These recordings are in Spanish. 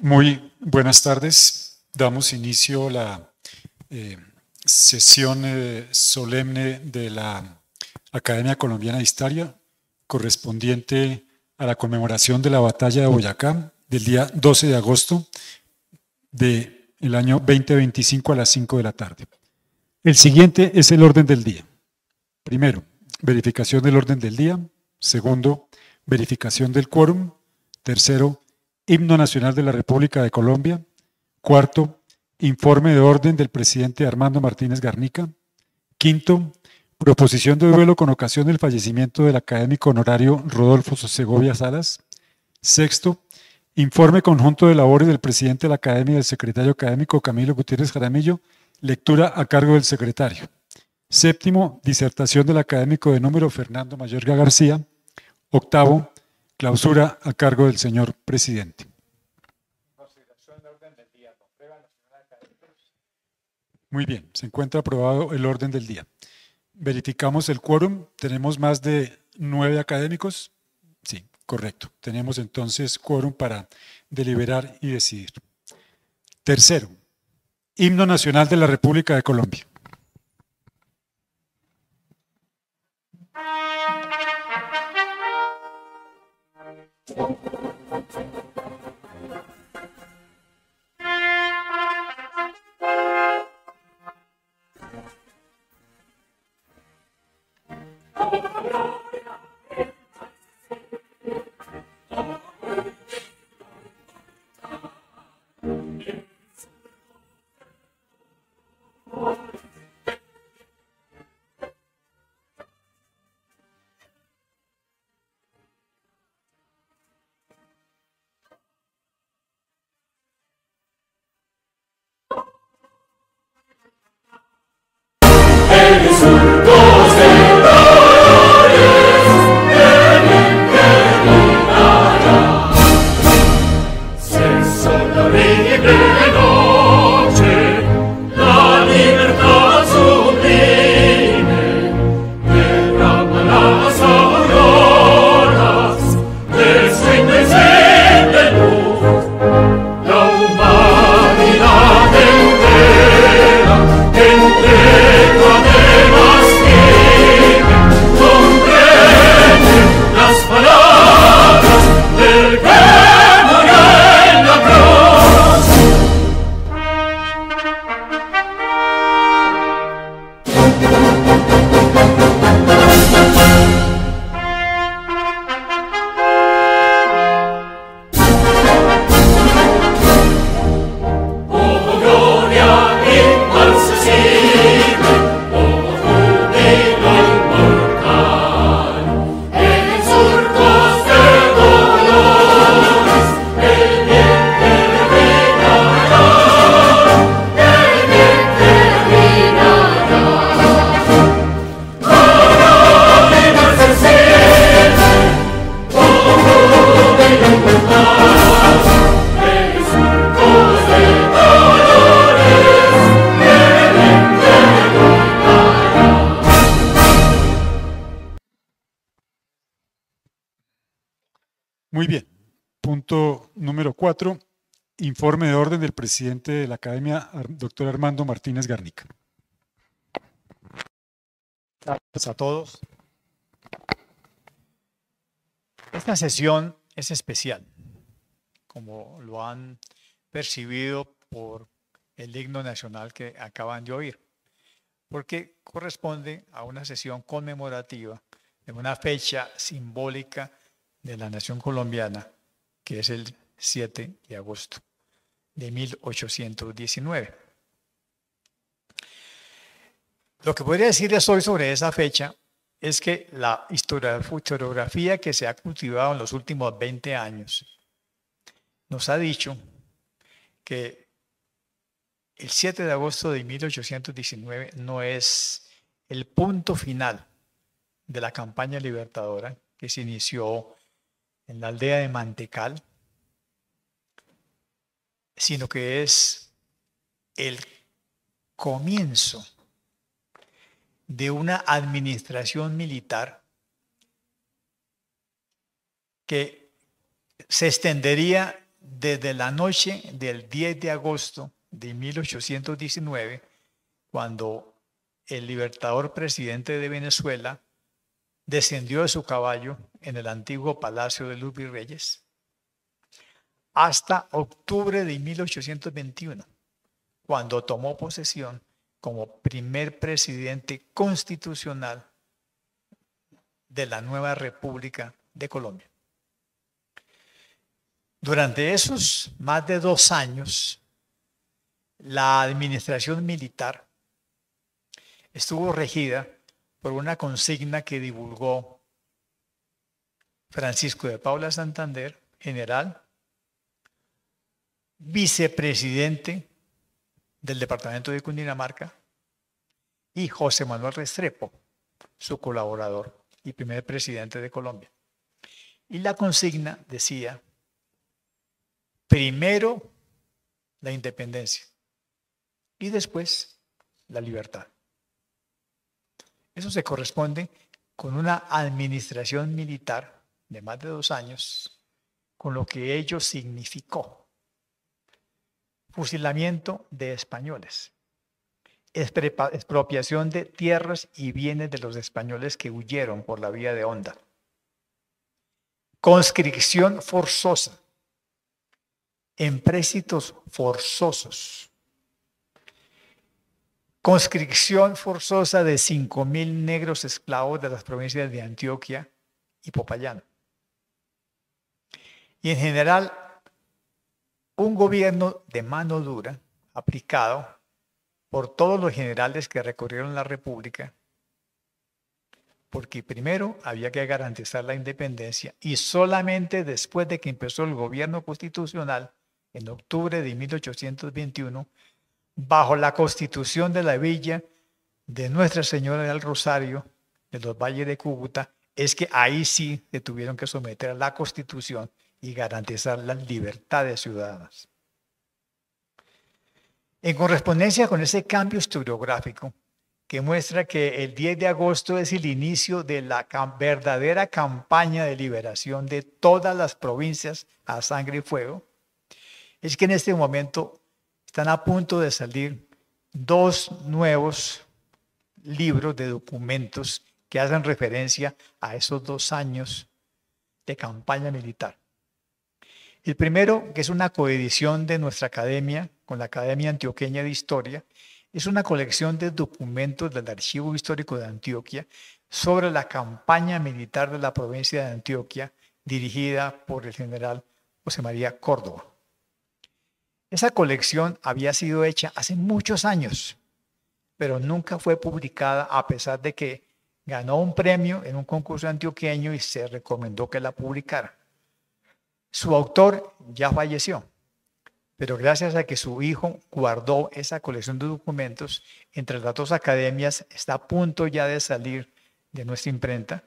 Muy buenas tardes. Damos inicio a la sesión solemne de la Academia Colombiana de Historia, correspondiente a la conmemoración de la Batalla de Boyacá del día 12 de agosto del año 2025 a las 5 de la tarde. El siguiente es el orden del día. Primero, verificación del orden del día. Segundo, verificación del quórum. Tercero, Himno Nacional de la República de Colombia. Cuarto, informe de orden del presidente Armando Martínez Garnica. Quinto, proposición de duelo con ocasión del fallecimiento del académico honorario Rodolfo Segovia Salas. Sexto, informe conjunto de labores del presidente de la Academia y del secretario académico Camilo Gutiérrez Jaramillo, lectura a cargo del secretario. Séptimo, disertación del académico de número Fernando Mayorga García. Octavo, clausura a cargo del señor presidente. Muy bien, se encuentra aprobado el orden del día. Verificamos el quórum. ¿Tenemos más de 9 académicos? Sí, correcto. Tenemos entonces quórum para deliberar y decidir. Tercero, Himno Nacional de la República de Colombia. Muy bien. Punto número 4. Informe de orden del presidente de la Academia, doctor Armando Martínez Garnica. Gracias a todos. Esta sesión es especial, como lo han percibido por el himno nacional que acaban de oír, porque corresponde a una sesión conmemorativa de una fecha simbólica de la nación colombiana, que es el 7 de agosto de 1819. Lo que podría decirles hoy sobre esa fecha es que la historiografía que se ha cultivado en los últimos 20 años nos ha dicho que el 7 de agosto de 1819 no es el punto final de la campaña libertadora que se inició en la aldea de Mantecal, sino que es el comienzo de una administración militar que se extendería desde la noche del 10 de agosto de 1819, cuando el libertador presidente de Venezuela descendió de su caballo en el antiguo Palacio de los Virreyes, hasta octubre de 1821, cuando tomó posesión como primer presidente constitucional de la nueva República de Colombia. Durante esos más de 2 años, la administración militar estuvo regida por una consigna que divulgó Francisco de Paula Santander, general, vicepresidente del departamento de Cundinamarca, y José Manuel Restrepo, su colaborador y primer presidente de Colombia. Y la consigna decía: primero la independencia y después la libertad. Eso se corresponde con una administración militar de más de 2 años, con lo que ello significó: fusilamiento de españoles, expropiación de tierras y bienes de los españoles que huyeron por la vía de Honda, conscripción forzosa, empréstitos forzosos, conscripción forzosa de 5.000 negros esclavos de las provincias de Antioquia y Popayán. Y en general, un gobierno de mano dura aplicado por todos los generales que recorrieron la República, porque primero había que garantizar la independencia y solamente después de que empezó el gobierno constitucional, en octubre de 1821, bajo la Constitución de la Villa de Nuestra Señora del Rosario, de los Valles de Cúcuta, es que ahí sí se tuvieron que someter a la Constitución y garantizar las libertades ciudadanas. En correspondencia con ese cambio historiográfico, que muestra que el 10 de agosto es el inicio de la verdadera campaña de liberación de todas las provincias a sangre y fuego, es que en este momento están a punto de salir 2 nuevos libros de documentos que hacen referencia a esos 2 años de campaña militar. El primero, que es una coedición de nuestra academia con la Academia Antioqueña de Historia, es una colección de documentos del Archivo Histórico de Antioquia sobre la campaña militar de la provincia de Antioquia, dirigida por el general José María Córdoba. Esa colección había sido hecha hace muchos años, pero nunca fue publicada, a pesar de que ganó un premio en un concurso antioqueño y se recomendó que la publicara. Su autor ya falleció, pero gracias a que su hijo guardó esa colección de documentos, entre las 2 academias está a punto ya de salir de nuestra imprenta,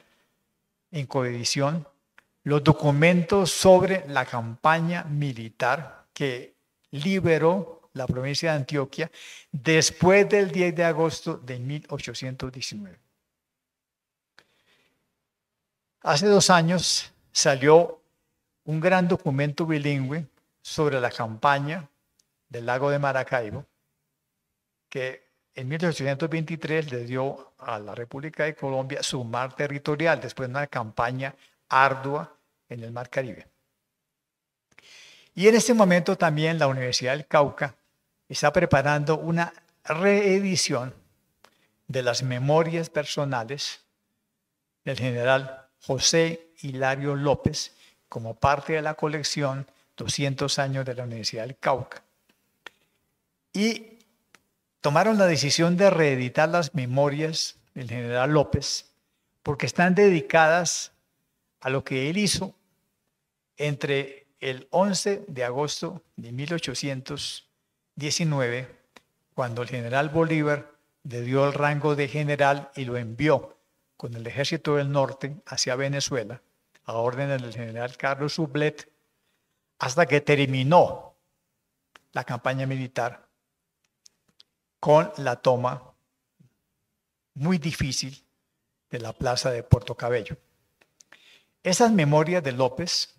en coedición, los documentos sobre la campaña militar que liberó la provincia de Antioquia después del 10 de agosto de 1819. Hace 2 años salió un gran documento bilingüe sobre la campaña del lago de Maracaibo, que en 1823 le dio a la República de Colombia su mar territorial, después de una campaña ardua en el Mar Caribe. Y en este momento también la Universidad del Cauca está preparando una reedición de las memorias personales del general José Hilario López como parte de la colección 200 años de la Universidad del Cauca. Y tomaron la decisión de reeditar las memorias del general López porque están dedicadas a lo que él hizo entre el 11 de agosto de 1819, cuando el general Bolívar le dio el rango de general y lo envió con el Ejército del Norte hacia Venezuela, a órdenes del general Carlos Sublet, hasta que terminó la campaña militar con la toma muy difícil de la plaza de Puerto Cabello. Esas memorias de López,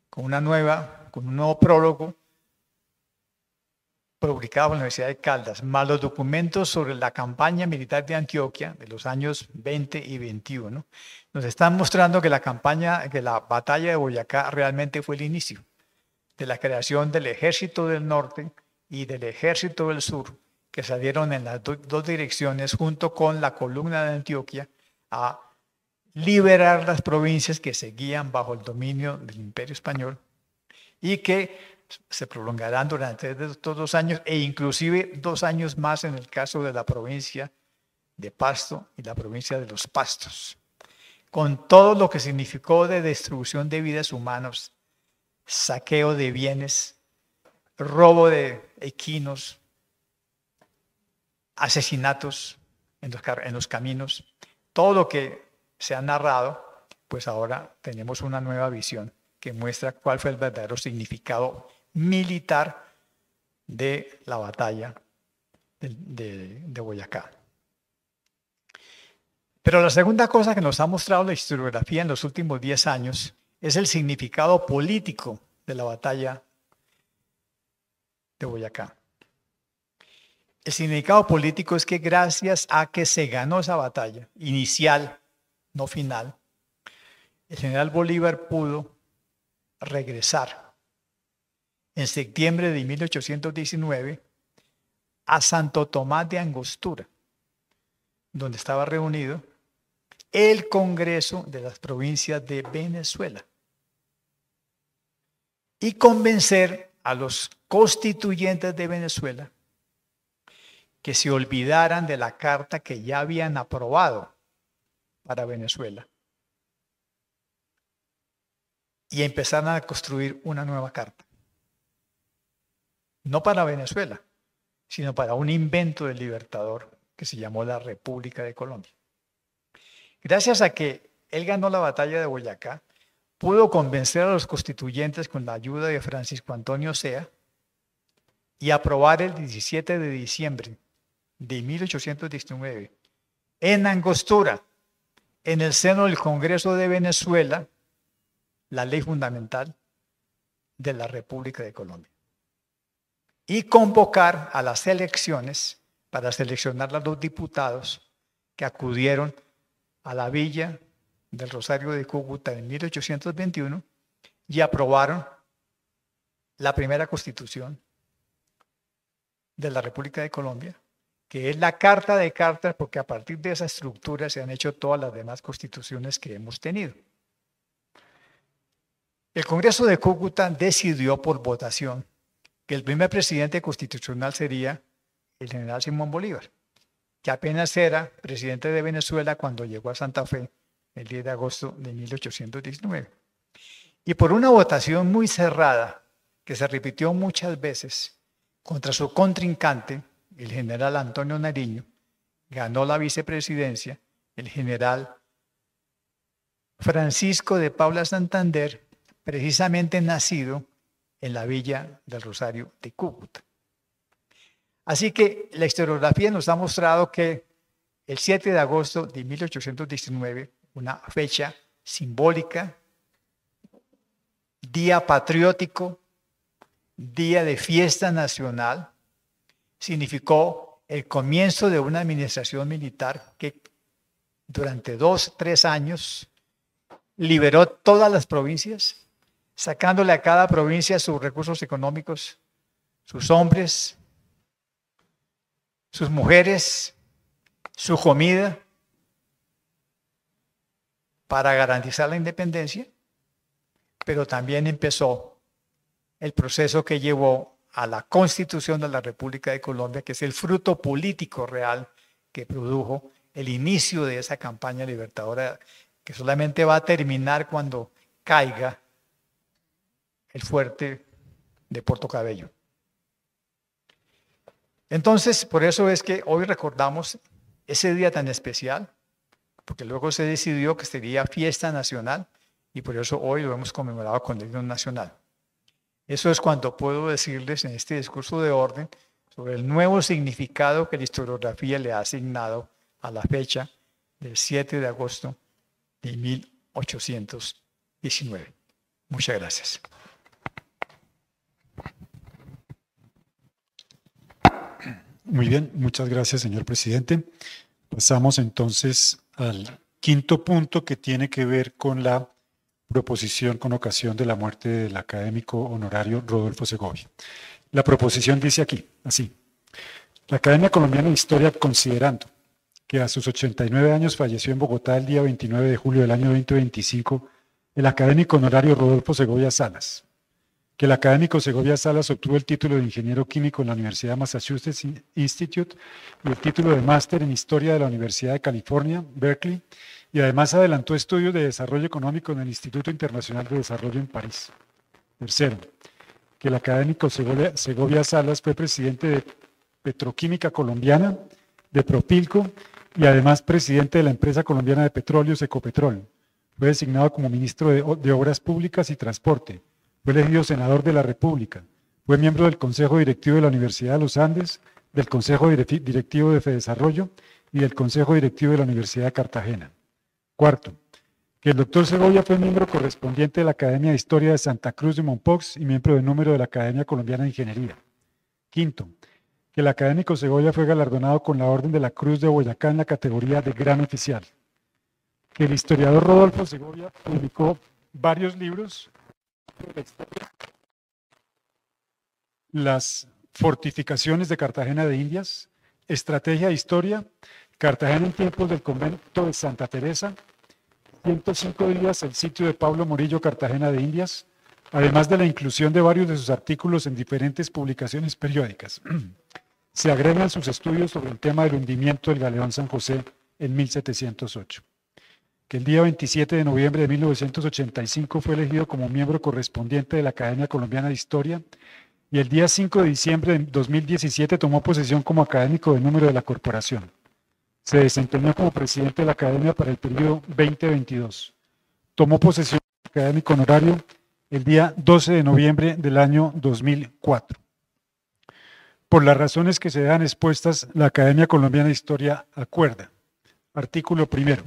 con una nueva con un nuevo prólogo publicado por la Universidad de Caldas, más los documentos sobre la campaña militar de Antioquia de los años 20 y 21, nos están mostrando que la batalla de Boyacá realmente fue el inicio de la creación del Ejército del Norte y del Ejército del Sur, que salieron en las dos direcciones junto con la columna de Antioquia a liberar las provincias que seguían bajo el dominio del Imperio Español y que se prolongarán durante estos 2 años e inclusive 2 años más en el caso de la provincia de Pasto y la provincia de los Pastos, con todo lo que significó de destrucción de vidas humanas, saqueo de bienes, robo de equinos, asesinatos en los caminos, todo lo que se ha narrado, pues ahora tenemos una nueva visión que muestra cuál fue el verdadero significado militar de la batalla de Boyacá. Pero la segunda cosa que nos ha mostrado la historiografía en los últimos 10 años es el significado político de la batalla de Boyacá. El significado político es que gracias a que se ganó esa batalla inicial, no final, el general Bolívar pudo regresar en septiembre de 1819 a Santo Tomás de Angostura, donde estaba reunido el Congreso de las Provincias de Venezuela, y convencer a los constituyentes de Venezuela que se olvidaran de la carta que ya habían aprobado para Venezuela y empezaran a construir una nueva carta. No para Venezuela, sino para un invento del Libertador que se llamó la República de Colombia. Gracias a que él ganó la batalla de Boyacá, pudo convencer a los constituyentes con la ayuda de Francisco Antonio Sea y aprobar el 17 de diciembre de 1819 en Angostura, en el seno del Congreso de Venezuela, la ley fundamental de la República de Colombia, y convocar a las elecciones para seleccionar a los diputados que acudieron a la villa del Rosario de Cúcuta en 1821 y aprobaron la primera constitución de la República de Colombia, que es la Carta de Cartas, porque a partir de esa estructura se han hecho todas las demás constituciones que hemos tenido. El Congreso de Cúcuta decidió por votación que el primer presidente constitucional sería el general Simón Bolívar, que apenas era presidente de Venezuela cuando llegó a Santa Fe el 10 de agosto de 1819. Y por una votación muy cerrada, que se repitió muchas veces, contra su contrincante, el general Antonio Nariño, ganó la vicepresidencia el general Francisco de Paula Santander, precisamente nacido en la villa del Rosario de Cúcuta. Así que la historiografía nos ha mostrado que el 7 de agosto de 1819, una fecha simbólica, día patriótico, día de fiesta nacional, significó el comienzo de una administración militar que durante 2-3 años liberó todas las provincias, sacándole a cada provincia sus recursos económicos, sus hombres, sus mujeres, su comida, para garantizar la independencia, pero también empezó el proceso que llevó a la Constitución de la República de Colombia, que es el fruto político real que produjo el inicio de esa campaña libertadora, que solamente va a terminar cuando caiga el fuerte de Puerto Cabello. Entonces, por eso es que hoy recordamos ese día tan especial, porque luego se decidió que sería fiesta nacional y por eso hoy lo hemos conmemorado con el himno nacional. Eso es cuanto puedo decirles en este discurso de orden sobre el nuevo significado que la historiografía le ha asignado a la fecha del 7 de agosto de 1819. Muchas gracias. Muy bien, muchas gracias, señor presidente. Pasamos entonces al quinto punto que tiene que ver con la proposición con ocasión de la muerte del académico honorario Rodolfo Segovia. La proposición dice aquí, así: la Academia Colombiana de Historia, considerando que a sus 89 años falleció en Bogotá el día 29 de julio del año 2025 el académico honorario Rodolfo Segovia Salas, que el académico Segovia Salas obtuvo el título de ingeniero químico en la Universidad Massachusetts Institute y el título de máster en Historia de la Universidad de California, Berkeley, y además adelantó estudios de desarrollo económico en el Instituto Internacional de Desarrollo en París. Tercero, que el académico Segovia Salas fue presidente de Petroquímica Colombiana, de Propilco y además presidente de la empresa colombiana de petróleos Ecopetrol. Fue designado como ministro de Obras Públicas y Transporte. Fue elegido senador de la República. Fue miembro del Consejo Directivo de la Universidad de los Andes, del Consejo Directivo de Fedesarrollo y del Consejo Directivo de la Universidad de Cartagena. Cuarto, que el doctor Segovia fue miembro correspondiente de la Academia de Historia de Santa Cruz de Mompox y miembro de número de la Academia Colombiana de Ingeniería. Quinto, que el académico Segovia fue galardonado con la Orden de la Cruz de Boyacá en la categoría de Gran Oficial. Que el historiador Rodolfo Segovia publicó varios libros sobre la historia, las fortificaciones de Cartagena de Indias, Estrategia de Historia, Cartagena en tiempos del convento de Santa Teresa, 105 días, el sitio de Pablo Morillo, Cartagena de Indias, además de la inclusión de varios de sus artículos en diferentes publicaciones periódicas. Se agregan sus estudios sobre el tema del hundimiento del galeón San José en 1708. Que el día 27 de noviembre de 1985 fue elegido como miembro correspondiente de la Academia Colombiana de Historia y el día 5 de diciembre de 2017 tomó posesión como académico de número de la corporación. Se desempeñó como presidente de la Academia para el periodo 2022. Tomó posesión como académico honorario el día 12 de noviembre del año 2004. Por las razones que se dan expuestas, la Academia Colombiana de Historia acuerda. Artículo primero.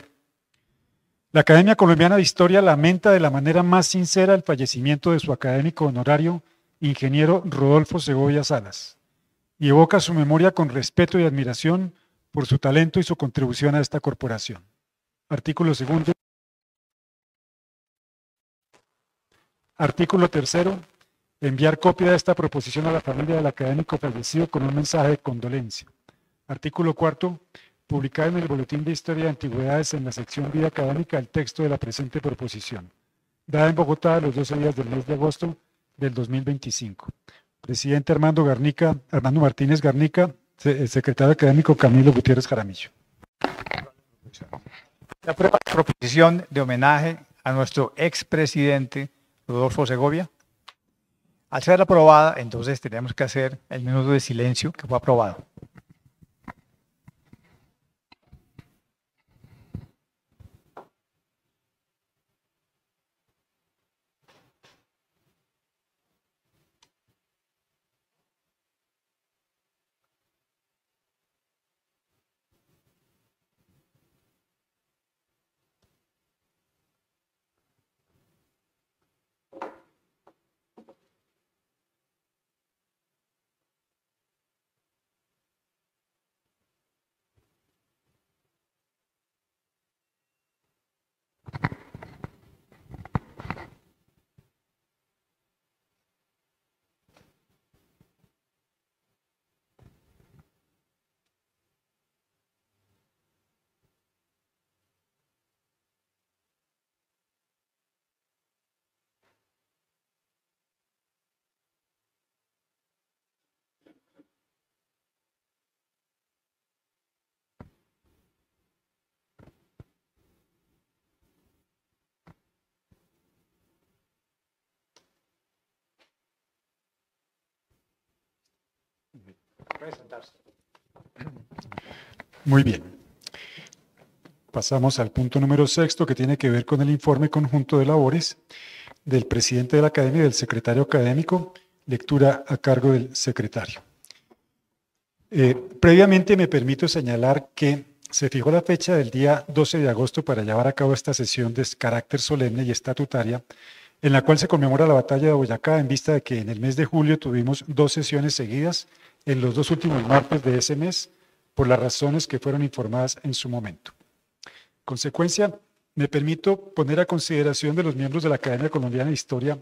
La Academia Colombiana de Historia lamenta de la manera más sincera el fallecimiento de su académico honorario, ingeniero Rodolfo Segovia Salas, y evoca su memoria con respeto y admiración por su talento y su contribución a esta corporación. Artículo segundo. Artículo tercero. Enviar copia de esta proposición a la familia del académico fallecido con un mensaje de condolencia. Artículo cuarto. Publicar en el Boletín de Historia de Antigüedades en la sección Vida Académica el texto de la presente proposición. Dada en Bogotá los 12 días del mes de agosto del 2025. Presidente Armando Martínez Garnica, secretario académico Camilo Gutiérrez Jaramillo. La proposición de homenaje a nuestro expresidente Rodolfo Segovia. Al ser aprobada, entonces tenemos que hacer el minuto de silencio que fue aprobado. Muy bien. Pasamos al punto número sexto, que tiene que ver con el informe conjunto de labores del presidente de la academia y del secretario académico, lectura a cargo del secretario. Previamente me permito señalar que se fijó la fecha del día 12 de agosto para llevar a cabo esta sesión de carácter solemne y estatutaria, en la cual se conmemora la batalla de Boyacá en vista de que en el mes de julio tuvimos 2 sesiones seguidas en los 2 últimos martes de ese mes por las razones que fueron informadas en su momento. Consecuencia, me permito poner a consideración de los miembros de la Academia Colombiana de Historia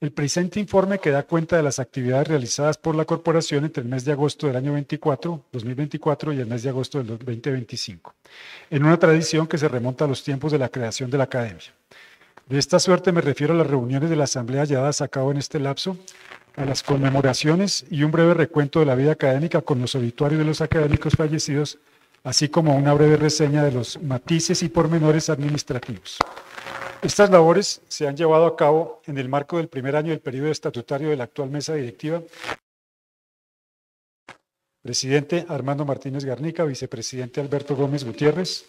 el presente informe que da cuenta de las actividades realizadas por la corporación entre el mes de agosto del año 2024 y el mes de agosto del 2025, en una tradición que se remonta a los tiempos de la creación de la Academia. De esta suerte me refiero a las reuniones de la Asamblea llevadas a cabo en este lapso, a las conmemoraciones y un breve recuento de la vida académica con los obituarios de los académicos fallecidos, así como una breve reseña de los matices y pormenores administrativos. Estas labores se han llevado a cabo en el marco del primer año del periodo estatutario de la actual mesa directiva. Presidente Armando Martínez Garnica, vicepresidente Alberto Gómez Gutiérrez,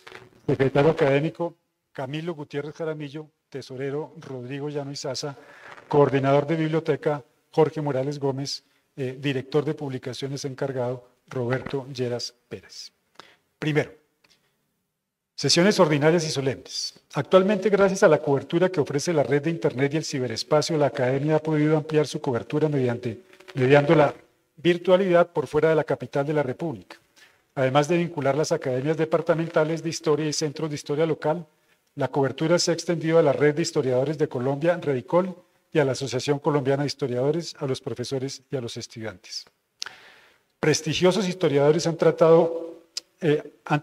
secretario académico Camilo Gutiérrez Jaramillo, tesorero Rodrigo Llano Izaza, coordinador de biblioteca Jorge Morales Gómez, director de publicaciones encargado Roberto Lleras Pérez. Primero, sesiones ordinarias y solemnes. Actualmente, gracias a la cobertura que ofrece la red de Internet y el ciberespacio, la Academia ha podido ampliar su cobertura mediando la virtualidad por fuera de la capital de la República. Además de vincular las academias departamentales de historia y centros de historia local, la cobertura se ha extendido a la red de historiadores de Colombia, Redicol, y a la Asociación Colombiana de Historiadores, a los profesores y a los estudiantes. Prestigiosos historiadores han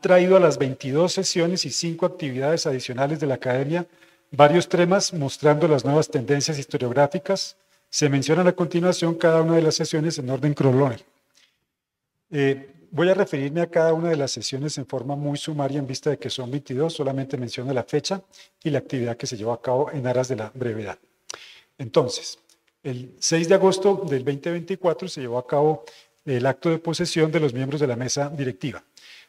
traído a las 22 sesiones y 5 actividades adicionales de la Academia varios temas mostrando las nuevas tendencias historiográficas. Se mencionan a continuación cada una de las sesiones en orden cronológico. Voy a referirme a cada una de las sesiones en forma muy sumaria en vista de que son 22, solamente menciono la fecha y la actividad que se llevó a cabo en aras de la brevedad. Entonces, el 6 de agosto del 2024 se llevó a cabo el acto de posesión de los miembros de la mesa directiva.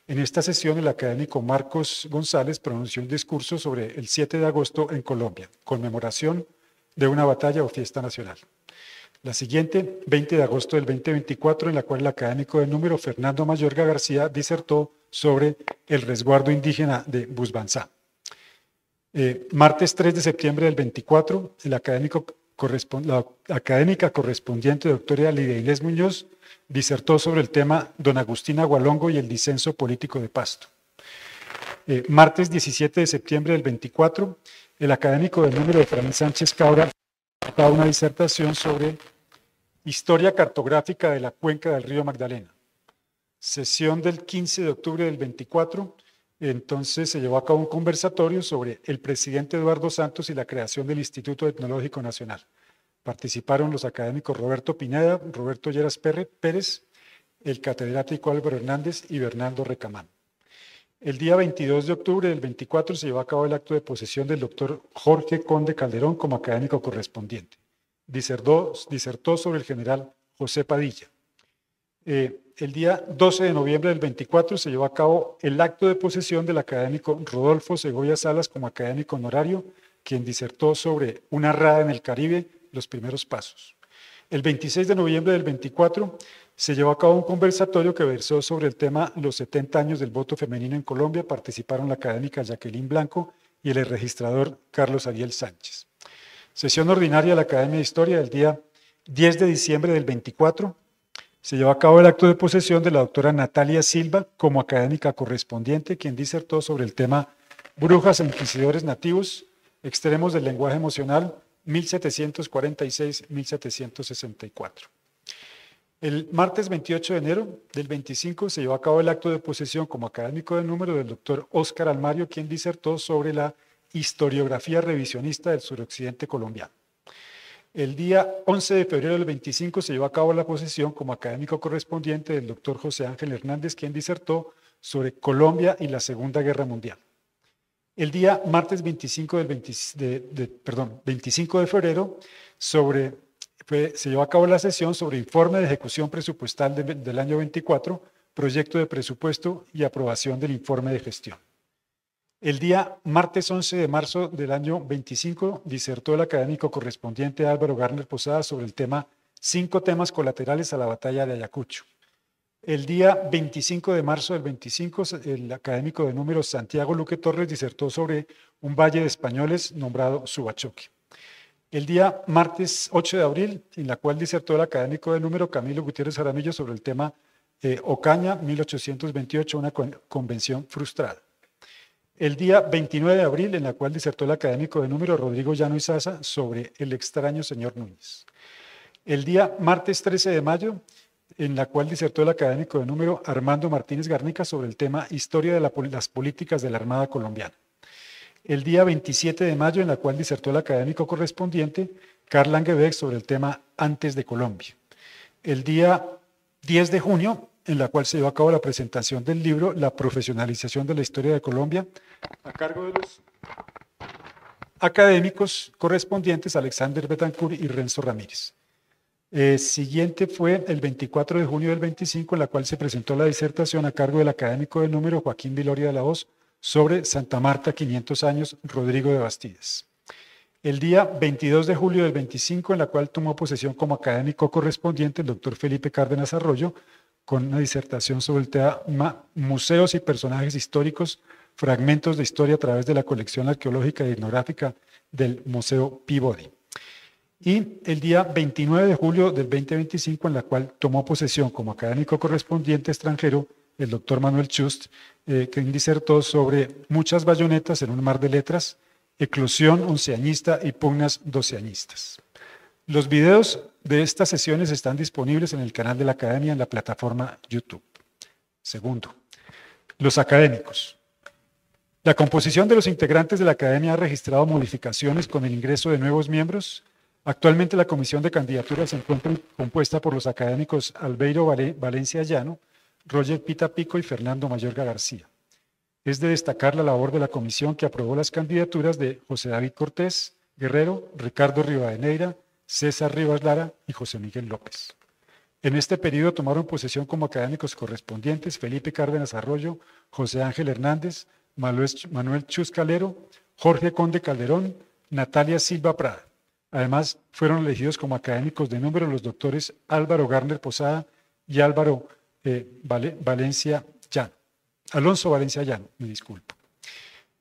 En esta sesión, el académico Marcos González pronunció un discurso sobre el 7 de agosto en Colombia, conmemoración de una batalla o fiesta nacional. La siguiente, 20 de agosto del 2024, en la cual el académico de número Fernando Mayorga García disertó sobre el resguardo indígena de Busbanzá. Martes 3 de septiembre del 24, la académica correspondiente doctora Lidia Inés Muñoz disertó sobre el tema Don Agustín Agualongo y el disenso político de Pasto. Martes 17 de septiembre del 24, el académico de número Efraín Sánchez Cabra da una disertación sobre historia cartográfica de la cuenca del río Magdalena. Sesión del 15 de octubre del 24, entonces se llevó a cabo un conversatorio sobre el presidente Eduardo Santos y la creación del Instituto Etnológico Nacional. Participaron los académicos Roberto Pineda, Roberto Lleras Pérez, el catedrático Álvaro Hernández y Bernardo Recamán. El día 22 de octubre del 24 se llevó a cabo el acto de posesión del doctor Jorge Conde Calderón como académico correspondiente. Disertó sobre el general José Padilla. El día 12 de noviembre del 24 se llevó a cabo el acto de posesión del académico Rodolfo Segovia Salas como académico honorario, quien disertó sobre una rada en el Caribe, los primeros pasos. El 26 de noviembre del 24 se llevó a cabo un conversatorio que versó sobre el tema los 70 años del voto femenino en Colombia. Participaron la académica Jacqueline Blanco y el registrador Carlos Ariel Sánchez. Sesión ordinaria de la Academia de Historia del día 10 de diciembre del 24. Se llevó a cabo el acto de posesión de la doctora Natalia Silva como académica correspondiente, quien disertó sobre el tema Brujas e Inquisidores Nativos, extremos del lenguaje emocional, 1746-1764. El martes 28 de enero del 25 se llevó a cabo el acto de posesión como académico de número del doctor Óscar Almario, quien disertó sobre la historiografía revisionista del suroccidente colombiano. El día 11 de febrero del 25 se llevó a cabo la posesión como académico correspondiente del doctor José Ángel Hernández, quien disertó sobre Colombia y la Segunda Guerra Mundial. El día martes 25 de febrero se llevó a cabo la sesión sobre informe de ejecución presupuestal del año 24, proyecto de presupuesto y aprobación del informe de gestión. El día martes 11 de marzo del año 25 disertó el académico correspondiente Álvaro Garner Posada sobre el tema 5 temas colaterales a la batalla de Ayacucho. El día 25 de marzo del 25, el académico de números Santiago Luque Torres disertó sobre un valle de españoles nombrado Subachoque. El día martes 8 de abril, en la cual disertó el académico de número Camilo Gutiérrez Jaramillo sobre el tema Ocaña, 1828, una convención frustrada. El día 29 de abril, en la cual disertó el académico de número Rodrigo Llano y Sasa sobre el extraño señor Núñez. El día martes 13 de mayo, en la cual disertó el académico de número Armando Martínez Garnica sobre el tema Historia de las políticas de la Armada colombiana. El día 27 de mayo, en la cual disertó el académico correspondiente Karl Langebeck sobre el tema Antes de Colombia. El día 10 de junio, en la cual se llevó a cabo la presentación del libro La profesionalización de la historia de Colombia, a cargo de los académicos correspondientes Alexander Betancourt y Renzo Ramírez. Siguiente fue el 24 de junio del 25, en la cual se presentó la disertación a cargo del académico de número Joaquín Viloria de la Hoz sobre Santa Marta, 500 años, Rodrigo de Bastidas. El día 22 de julio del 25, en la cual tomó posesión como académico correspondiente el doctor Felipe Cárdenas Arroyo, con una disertación sobre el tema Museos y personajes históricos, fragmentos de historia a través de la colección arqueológica y etnográfica del Museo Peabody. Y el día 29 de julio del 2025, en la cual tomó posesión como académico correspondiente extranjero el doctor Manuel Chust, quien disertó sobre muchas bayonetas en un mar de letras, eclosión onceañista y pugnas doceañistas. Los videos de estas sesiones están disponibles en el canal de la Academia en la plataforma YouTube. Segundo, los académicos. La composición de los integrantes de la Academia ha registrado modificaciones con el ingreso de nuevos miembros. Actualmente la comisión de candidaturas se encuentra compuesta por los académicos Albeiro Valencia Llano, Roger Pita Pico y Fernando Mayorga García. Es de destacar la labor de la comisión que aprobó las candidaturas de José David Cortés Guerrero, Ricardo Rivadeneira, César Rivas Lara y José Miguel López. En este periodo tomaron posesión como académicos correspondientes Felipe Cárdenas Arroyo, José Ángel Hernández, Manuel Chuscalero, Jorge Conde Calderón, Natalia Silva Prada. Además, fueron elegidos como académicos de número los doctores Álvaro Garner Posada y Álvaro Valencia Llano. Alonso Valencia Llano, me disculpo.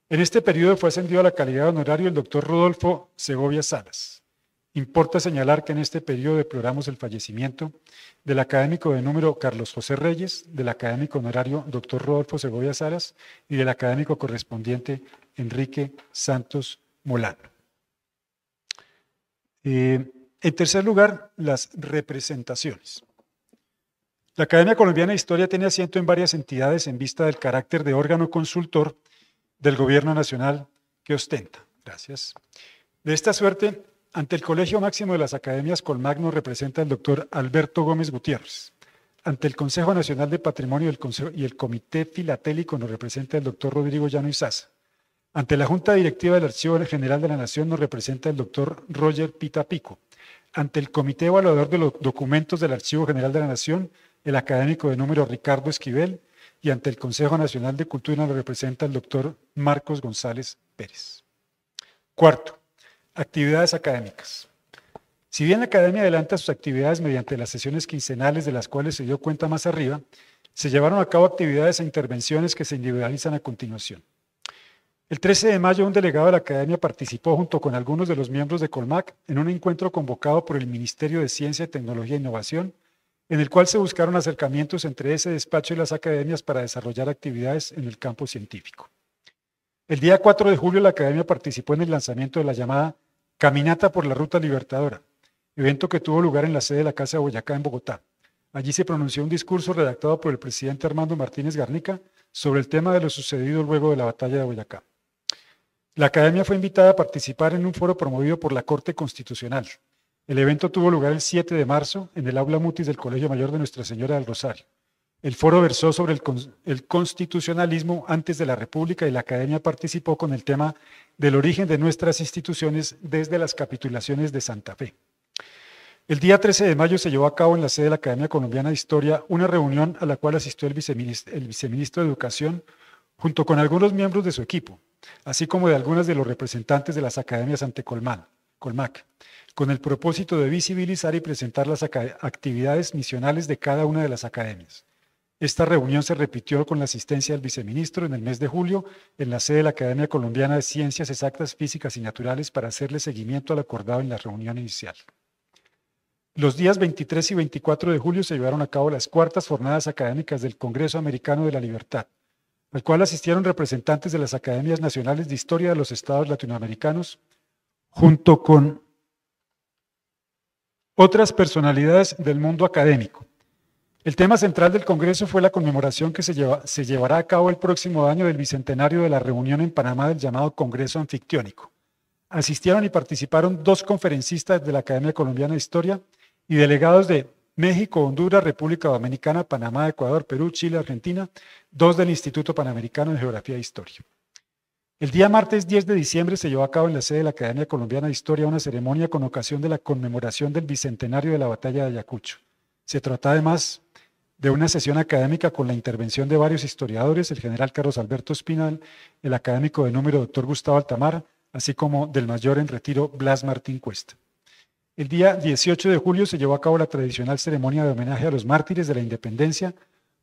En este periodo fue ascendido a la calidad de honorario el doctor Rodolfo Segovia Salas. Importa señalar que en este periodo deploramos el fallecimiento del académico de número Carlos José Reyes, del académico honorario doctor Rodolfo Segovia Salas y del académico correspondiente Enrique Santos Molano. En tercer lugar, las representaciones. La Academia Colombiana de Historia tiene asiento en varias entidades en vista del carácter de órgano consultor del Gobierno Nacional que ostenta. Gracias. De esta suerte, ante el Colegio Máximo de las Academias Colmagno representa el doctor Alberto Gómez Gutiérrez. Ante el Consejo Nacional de Patrimonio y el Comité Filatélico nos representa el doctor Rodrigo Llano y Sasa. Ante la Junta Directiva del Archivo General de la Nación nos representa el doctor Roger Pita Pico. Ante el Comité Evaluador de los Documentos del Archivo General de la Nación, el académico de número Ricardo Esquivel, y ante el Consejo Nacional de Cultura nos representa el doctor Marcos González Pérez. Cuarto, actividades académicas. Si bien la Academia adelanta sus actividades mediante las sesiones quincenales de las cuales se dio cuenta más arriba, se llevaron a cabo actividades e intervenciones que se individualizan a continuación. El 13 de mayo, un delegado de la Academia participó junto con algunos de los miembros de Colmac en un encuentro convocado por el Ministerio de Ciencia, Tecnología e Innovación, en el cual se buscaron acercamientos entre ese despacho y las academias para desarrollar actividades en el campo científico. El día 4 de julio, la Academia participó en el lanzamiento de la llamada Caminata por la Ruta Libertadora, evento que tuvo lugar en la sede de la Casa de Boyacá en Bogotá. Allí se pronunció un discurso redactado por el presidente Armando Martínez Garnica sobre el tema de lo sucedido luego de la batalla de Boyacá. La Academia fue invitada a participar en un foro promovido por la Corte Constitucional. El evento tuvo lugar el 7 de marzo en el Aula Mutis del Colegio Mayor de Nuestra Señora del Rosario. El foro versó sobre el constitucionalismo antes de la República y la Academia participó con el tema del origen de nuestras instituciones desde las capitulaciones de Santa Fe. El día 13 de mayo se llevó a cabo en la sede de la Academia Colombiana de Historia una reunión a la cual asistió el viceministro de Educación junto con algunos miembros de su equipo, así como de algunos de los representantes de las academias ante Colmac, con el propósito de visibilizar y presentar las actividades misionales de cada una de las academias. Esta reunión se repitió con la asistencia del viceministro en el mes de julio en la sede de la Academia Colombiana de Ciencias Exactas, Físicas y Naturales para hacerle seguimiento al acordado en la reunión inicial. Los días 23 y 24 de julio se llevaron a cabo las cuartas jornadas académicas del Congreso Americano de la Libertad, al cual asistieron representantes de las Academias Nacionales de Historia de los Estados Latinoamericanos, junto con otras personalidades del mundo académico. El tema central del Congreso fue la conmemoración que se llevará a cabo el próximo año del bicentenario de la reunión en Panamá del llamado Congreso Anfictiónico. Asistieron y participaron 2 conferencistas de la Academia Colombiana de Historia y delegados de México, Honduras, República Dominicana, Panamá, Ecuador, Perú, Chile, Argentina, 2 del Instituto Panamericano de Geografía e Historia. El día martes 10 de diciembre se llevó a cabo en la sede de la Academia Colombiana de Historia una ceremonia con ocasión de la conmemoración del bicentenario de la Batalla de Ayacucho. Se trata además de una sesión académica con la intervención de varios historiadores, el general Carlos Alberto Espinal, el académico de número doctor Gustavo Altamar, así como del mayor en retiro Blas Martín Cuesta. El día 18 de julio se llevó a cabo la tradicional ceremonia de homenaje a los mártires de la independencia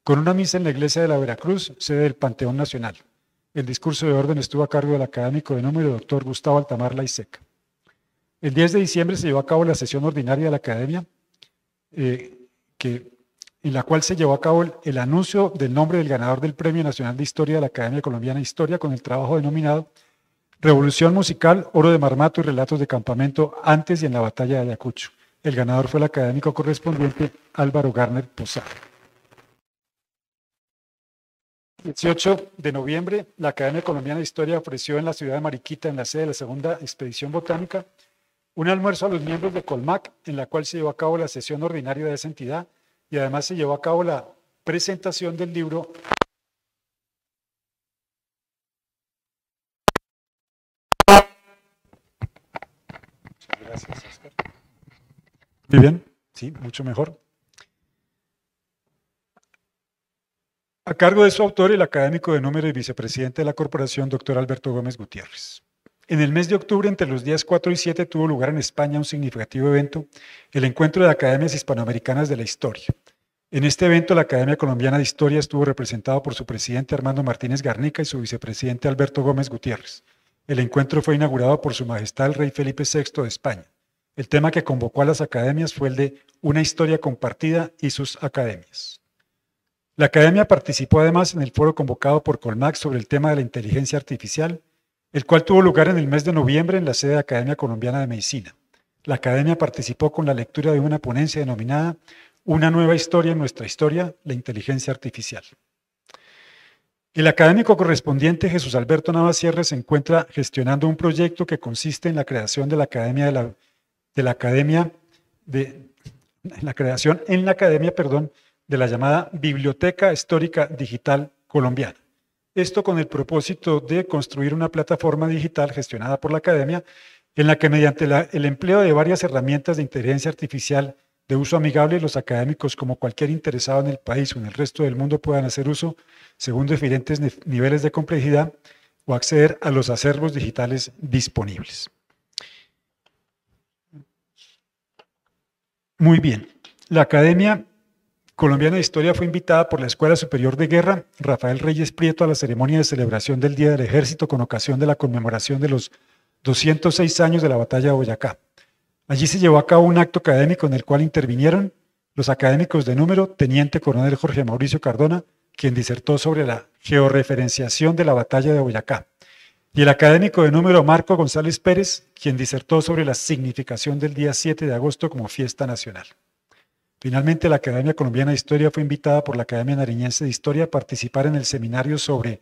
con una misa en la iglesia de la Veracruz, sede del Panteón Nacional. El discurso de orden estuvo a cargo del académico de número doctor Gustavo Altamar Laiseca. El 10 de diciembre se llevó a cabo la sesión ordinaria de la academia, en la cual se llevó a cabo el anuncio del nombre del ganador del Premio Nacional de Historia de la Academia Colombiana de Historia con el trabajo denominado Revolución Musical, Oro de Marmato y Relatos de Campamento antes y en la Batalla de Ayacucho. El ganador fue el académico correspondiente Álvaro Garner Posada. 18 de noviembre, la Academia Colombiana de Historia ofreció en la ciudad de Mariquita, en la sede de la segunda expedición botánica, un almuerzo a los miembros de Colmac, en la cual se llevó a cabo la sesión ordinaria de esa entidad y además se llevó a cabo la presentación del libro Muchas gracias, Oscar. Muy bien, sí, mucho mejor. A cargo de su autor, el académico de número y vicepresidente de la corporación, doctor Alberto Gómez Gutiérrez. En el mes de octubre, entre los días 4 y 7, tuvo lugar en España un significativo evento, el Encuentro de Academias Hispanoamericanas de la Historia. En este evento, la Academia Colombiana de Historia estuvo representado por su presidente Armando Martínez Garnica y su vicepresidente Alberto Gómez Gutiérrez. El encuentro fue inaugurado por Su Majestad el Rey Felipe VI de España. El tema que convocó a las academias fue el de una historia compartida y sus academias. La academia participó además en el foro convocado por Colmac sobre el tema de la inteligencia artificial, el cual tuvo lugar en el mes de noviembre en la sede de la Academia Colombiana de Medicina. La academia participó con la lectura de una ponencia denominada Una nueva historia en nuestra historia, la inteligencia artificial. El académico correspondiente Jesús Alberto Navas Sierra se encuentra gestionando un proyecto que consiste en la creación de la academia de la llamada Biblioteca Histórica Digital Colombiana. Esto con el propósito de construir una plataforma digital gestionada por la academia en la que mediante el empleo de varias herramientas de inteligencia artificial de uso amigable, los académicos como cualquier interesado en el país o en el resto del mundo puedan hacer uso según diferentes niveles de complejidad o acceder a los acervos digitales disponibles. Muy bien, la Academia Colombiana de Historia fue invitada por la Escuela Superior de Guerra Rafael Reyes Prieto a la ceremonia de celebración del Día del Ejército con ocasión de la conmemoración de los 206 años de la Batalla de Boyacá. Allí se llevó a cabo un acto académico en el cual intervinieron los académicos de número Teniente Coronel Jorge Mauricio Cardona, quien disertó sobre la georreferenciación de la Batalla de Boyacá, y el académico de número Marco González Pérez, quien disertó sobre la significación del día 7 de agosto como fiesta nacional. Finalmente, la Academia Colombiana de Historia fue invitada por la Academia Nariñense de Historia a participar en el seminario sobre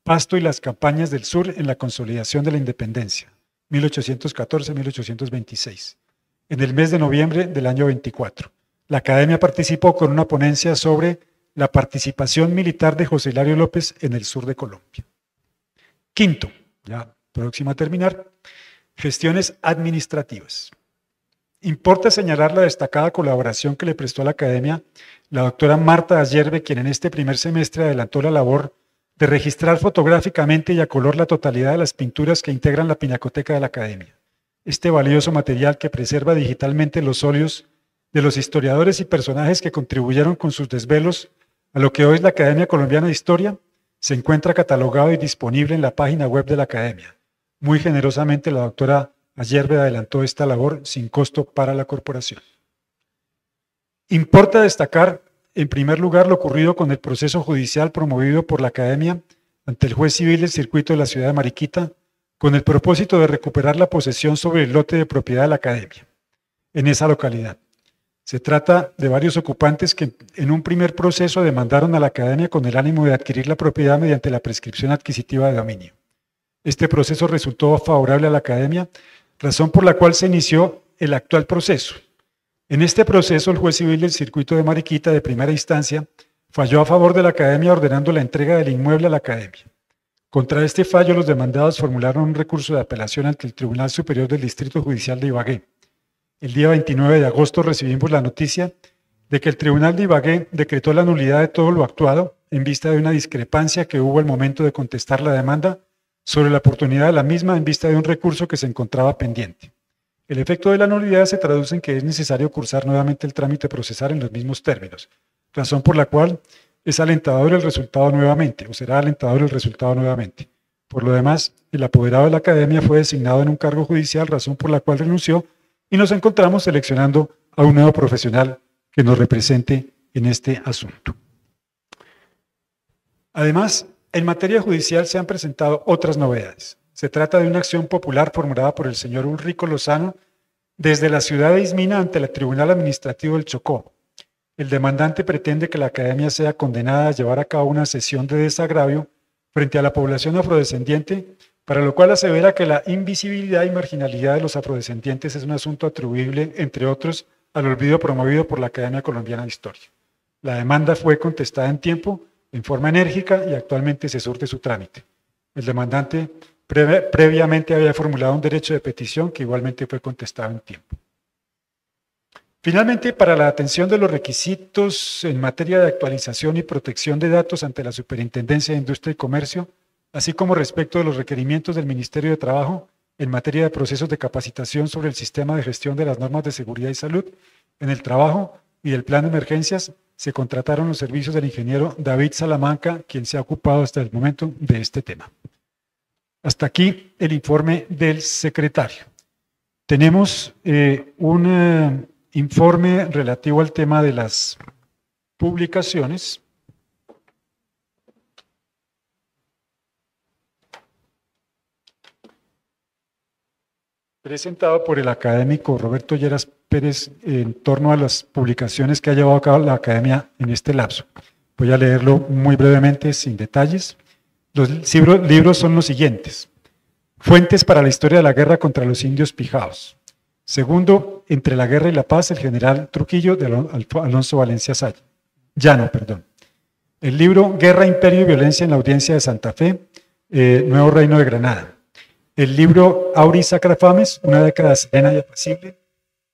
Pasto y las campañas del sur en la consolidación de la independencia, 1814-1826, en el mes de noviembre del año 24. La Academia participó con una ponencia sobre la participación militar de José Hilario López en el sur de Colombia. Quinto, ya próximo a terminar, gestiones administrativas. Importa señalar la destacada colaboración que le prestó a la Academia la doctora Marta Ayerbe, quien en este primer semestre adelantó la labor de registrar fotográficamente y a color la totalidad de las pinturas que integran la Pinacoteca de la Academia. Este valioso material que preserva digitalmente los óleos de los historiadores y personajes que contribuyeron con sus desvelos a lo que hoy es la Academia Colombiana de Historia, se encuentra catalogado y disponible en la página web de la Academia. Muy generosamente la doctora Ayerbe adelantó esta labor sin costo para la corporación. Importa destacar, en primer lugar, lo ocurrido con el proceso judicial promovido por la Academia ante el juez civil del circuito de la ciudad de Mariquita, con el propósito de recuperar la posesión sobre el lote de propiedad de la Academia en esa localidad. Se trata de varios ocupantes que en un primer proceso demandaron a la Academia con el ánimo de adquirir la propiedad mediante la prescripción adquisitiva de dominio. Este proceso resultó favorable a la Academia, razón por la cual se inició el actual proceso. En este proceso, el juez civil del circuito de Mariquita de primera instancia falló a favor de la Academia ordenando la entrega del inmueble a la Academia. Contra este fallo, los demandados formularon un recurso de apelación ante el Tribunal Superior del Distrito Judicial de Ibagué. El día 29 de agosto recibimos la noticia de que el Tribunal de Ibagué decretó la nulidad de todo lo actuado en vista de una discrepancia que hubo al momento de contestar la demanda sobre la oportunidad de la misma en vista de un recurso que se encontraba pendiente. El efecto de la nulidad se traduce en que es necesario cursar nuevamente el trámite procesal en los mismos términos, razón por la cual es alentador el resultado nuevamente, o será alentador el resultado nuevamente. Por lo demás, el apoderado de la Academia fue designado en un cargo judicial, razón por la cual renunció, y nos encontramos seleccionando a un nuevo profesional que nos represente en este asunto. Además, en materia judicial se han presentado otras novedades. Se trata de una acción popular formulada por el señor Ulrico Lozano desde la ciudad de Ismina ante el Tribunal Administrativo del Chocó. El demandante pretende que la Academia sea condenada a llevar a cabo una sesión de desagravio frente a la población afrodescendiente, para lo cual asevera que la invisibilidad y marginalidad de los afrodescendientes es un asunto atribuible, entre otros, al olvido promovido por la Academia Colombiana de Historia. La demanda fue contestada en tiempo, en forma enérgica, y actualmente se surte su trámite. El demandante previamente había formulado un derecho de petición que igualmente fue contestado en tiempo. Finalmente, para la atención de los requisitos en materia de actualización y protección de datos ante la Superintendencia de Industria y Comercio, así como respecto de los requerimientos del Ministerio de Trabajo en materia de procesos de capacitación sobre el sistema de gestión de las normas de seguridad y salud en el trabajo y del plan de emergencias, se contrataron los servicios del ingeniero David Salamanca, quien se ha ocupado hasta el momento de este tema. Hasta aquí el informe del secretario. Tenemos un informe relativo al tema de las publicaciones. Presentado por el académico Roberto Lleras Pérez en torno a las publicaciones que ha llevado a cabo la Academia en este lapso. Voy a leerlo muy brevemente, sin detalles. Los libros son los siguientes. Fuentes para la historia de la guerra contra los indios pijaos. Segundo, Entre la guerra y la paz, el general Trujillo, de Alonso Valencia Llano. El libro Guerra, Imperio y Violencia en la Audiencia de Santa Fe, Nuevo Reino de Granada. El libro Auris Sacrafames, una década serena y apacible,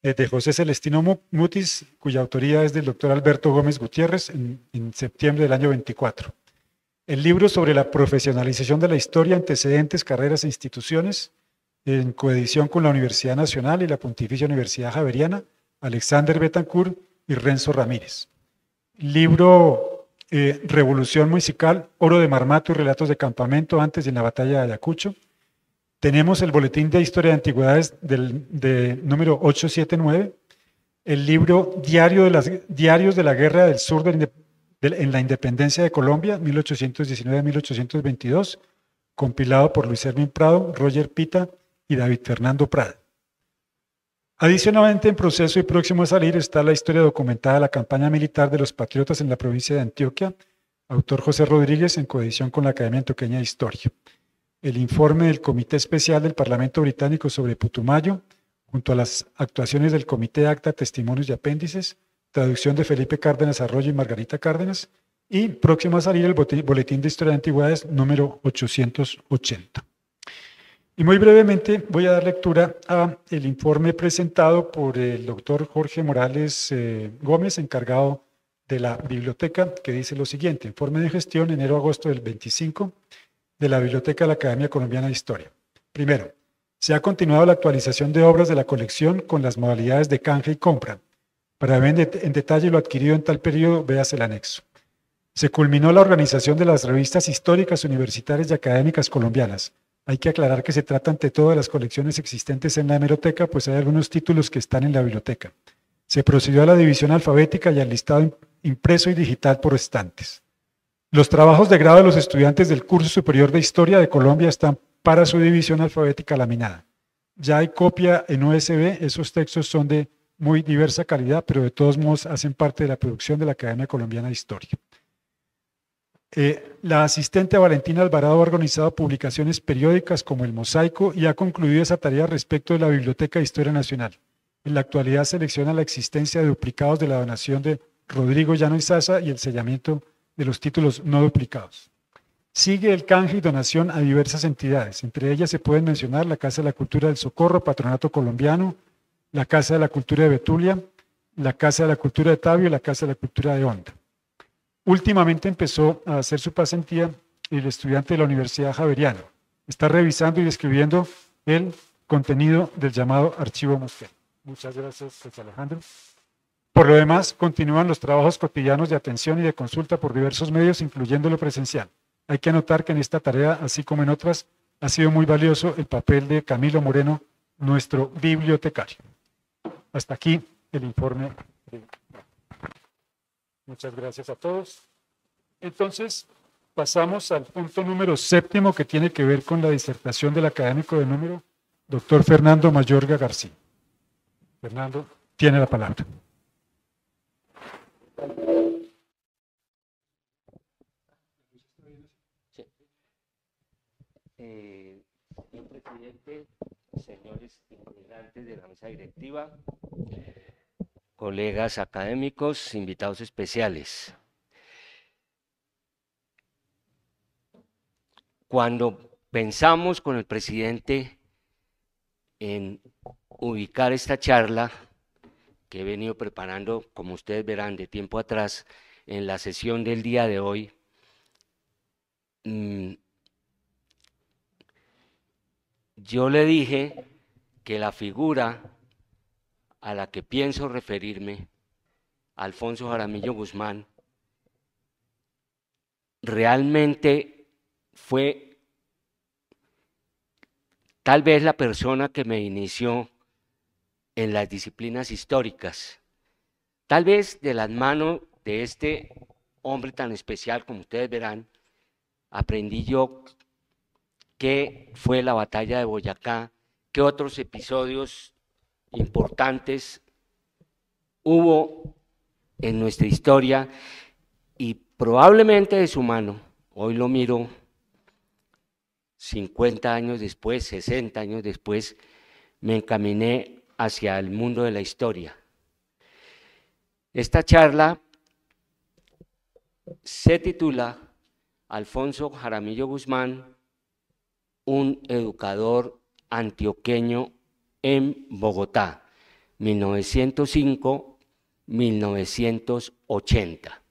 de José Celestino Mutis, cuya autoría es del doctor Alberto Gómez Gutiérrez, en septiembre del año 24. El libro sobre la profesionalización de la historia, antecedentes, carreras e instituciones, en coedición con la Universidad Nacional y la Pontificia Universidad Javeriana, Alexander Betancourt y Renzo Ramírez. Libro Revolución Musical, Oro de Marmato y Relatos de Campamento antes y en la Batalla de Ayacucho. Tenemos el Boletín de Historia de Antigüedades de número 879, el libro Diarios de la Guerra del Sur en la Independencia de Colombia, 1819-1822, compilado por Luis Hermin Prado, Roger Pita y David Fernando Prada. Adicionalmente, en proceso y próximo a salir está la historia documentada de la campaña militar de los patriotas en la provincia de Antioquia, autor José Rodríguez, en coedición con la Academia Antioqueña de Historia. El informe del Comité Especial del Parlamento Británico sobre Putumayo, junto a las actuaciones del Comité Acta, Testimonios y Apéndices, traducción de Felipe Cárdenas Arroyo y Margarita Cárdenas, y próximo a salir el Boletín de Historia de Antigüedades número 880. Y muy brevemente voy a dar lectura al informe presentado por el doctor Jorge Morales Gómez, encargado de la biblioteca, que dice lo siguiente: informe de gestión enero-agosto del 25 de la Biblioteca de la Academia Colombiana de Historia. Primero, se ha continuado la actualización de obras de la colección con las modalidades de canje y compra. Para ver en detalle lo adquirido en tal periodo, véase el anexo. Se culminó la organización de las revistas históricas, universitarias y académicas colombianas. Hay que aclarar que se trata ante todo de las colecciones existentes en la hemeroteca, pues hay algunos títulos que están en la biblioteca. Se procedió a la división alfabética y al listado impreso y digital por estantes. Los trabajos de grado de los estudiantes del curso superior de Historia de Colombia están para su división alfabética laminada. Ya hay copia en USB, esos textos son de muy diversa calidad, pero de todos modos hacen parte de la producción de la Academia Colombiana de Historia. La asistente Valentina Alvarado ha organizado publicaciones periódicas como El Mosaico y ha concluido esa tarea respecto de la Biblioteca de Historia Nacional. En la actualidad selecciona la existencia de duplicados de la donación de Rodrigo Llano Izaza y el sellamiento de los títulos no duplicados. Sigue el canje y donación a diversas entidades, entre ellas se pueden mencionar la Casa de la Cultura del Socorro, Patronato Colombiano, la Casa de la Cultura de Betulia, la Casa de la Cultura de Tabio y la Casa de la Cultura de Honda. Últimamente empezó a hacer su pasantía el estudiante de la Universidad Javeriana. Está revisando y describiendo el contenido del llamado Archivo Mosquera. Muchas gracias, José Alejandro. Por lo demás, continúan los trabajos cotidianos de atención y de consulta por diversos medios, incluyendo lo presencial. Hay que anotar que en esta tarea, así como en otras, ha sido muy valioso el papel de Camilo Moreno, nuestro bibliotecario. Hasta aquí el informe. Muchas gracias a todos. Entonces, pasamos al punto número 7, que tiene que ver con la disertación del académico de número, doctor Fernando Mayorga García. Fernando, tiene la palabra. Señor presidente, señores integrantes de la mesa directiva, colegas académicos, invitados especiales. Cuando pensamos con el presidente en ubicar esta charla, que he venido preparando, como ustedes verán, de tiempo atrás, en la sesión del día de hoy, yo le dije que la figura a la que pienso referirme, Alfonso Jaramillo Guzmán, realmente fue tal vez la persona que me inició en las disciplinas históricas, tal vez de las manos de este hombre tan especial, como ustedes verán, aprendí yo qué fue la batalla de Boyacá, qué otros episodios importantes hubo en nuestra historia, y probablemente de su mano, hoy lo miro 50 años después, 60 años después, me encaminé hacia el mundo de la historia. Esta charla se titula Alfonso Jaramillo Guzmán, un educador antioqueño en Bogotá, 1905-1980.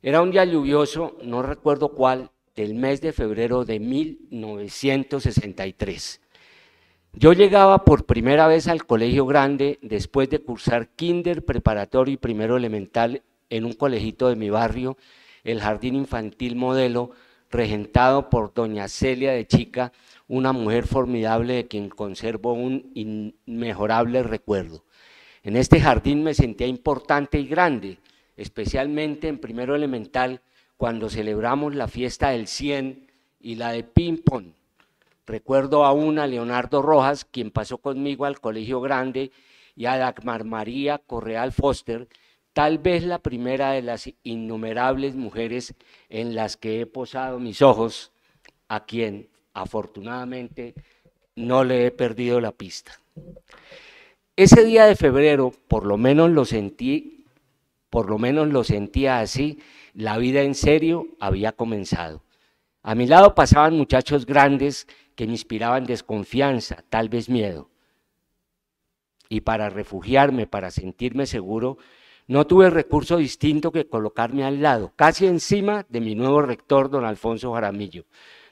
Era un día lluvioso, no recuerdo cuál, del mes de febrero de 1963. Yo llegaba por primera vez al Colegio Grande después de cursar kinder, preparatorio y primero elemental en un colegito de mi barrio, el Jardín Infantil Modelo, regentado por doña Celia de Chica, una mujer formidable de quien conservo un inmejorable recuerdo. En este jardín me sentía importante y grande, especialmente en primero elemental, cuando celebramos la fiesta del 100 y la de ping-pong. Recuerdo aún a Leonardo Rojas, quien pasó conmigo al Colegio Grande, y a Dagmar María Correal Foster, tal vez la primera de las innumerables mujeres en las que he posado mis ojos, a quien afortunadamente no le he perdido la pista. Ese día de febrero, por lo menos lo sentía así, la vida en serio había comenzado. A mi lado pasaban muchachos grandes que me inspiraban desconfianza, tal vez miedo. Y para refugiarme, para sentirme seguro, no tuve recurso distinto que colocarme al lado, casi encima de mi nuevo rector, don Alfonso Jaramillo.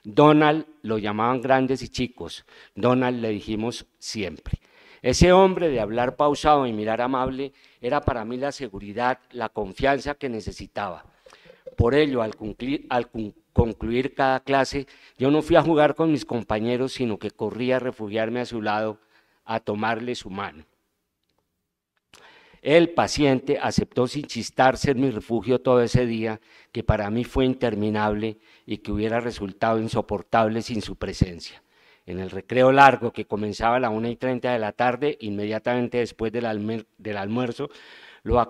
Donald lo llamaban grandes y chicos, Donald le dijimos siempre. Ese hombre de hablar pausado y mirar amable era para mí la seguridad, la confianza que necesitaba. Por ello, al concluir cada clase, yo no fui a jugar con mis compañeros, sino que corrí a refugiarme a su lado, a tomarle su mano. El paciente aceptó sin chistar ser mi refugio todo ese día, que para mí fue interminable y que hubiera resultado insoportable sin su presencia. En el recreo largo, que comenzaba a las 1:30 de la tarde, inmediatamente después del almuerzo, lo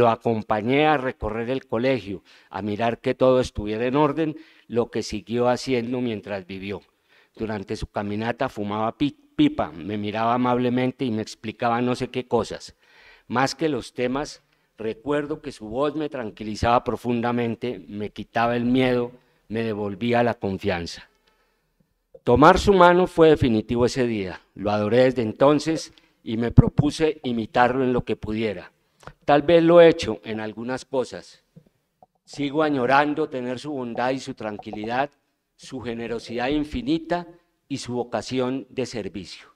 acompañé a recorrer el colegio, a mirar que todo estuviera en orden, lo que siguió haciendo mientras vivió. Durante su caminata fumaba pipa, me miraba amablemente y me explicaba no sé qué cosas. Más que los temas, recuerdo que su voz me tranquilizaba profundamente, me quitaba el miedo, me devolvía la confianza. Tomar su mano fue definitivo ese día, lo adoré desde entonces y me propuse imitarlo en lo que pudiera. Tal vez lo he hecho en algunas cosas. Sigo añorando tener su bondad y su tranquilidad, su generosidad infinita y su vocación de servicio.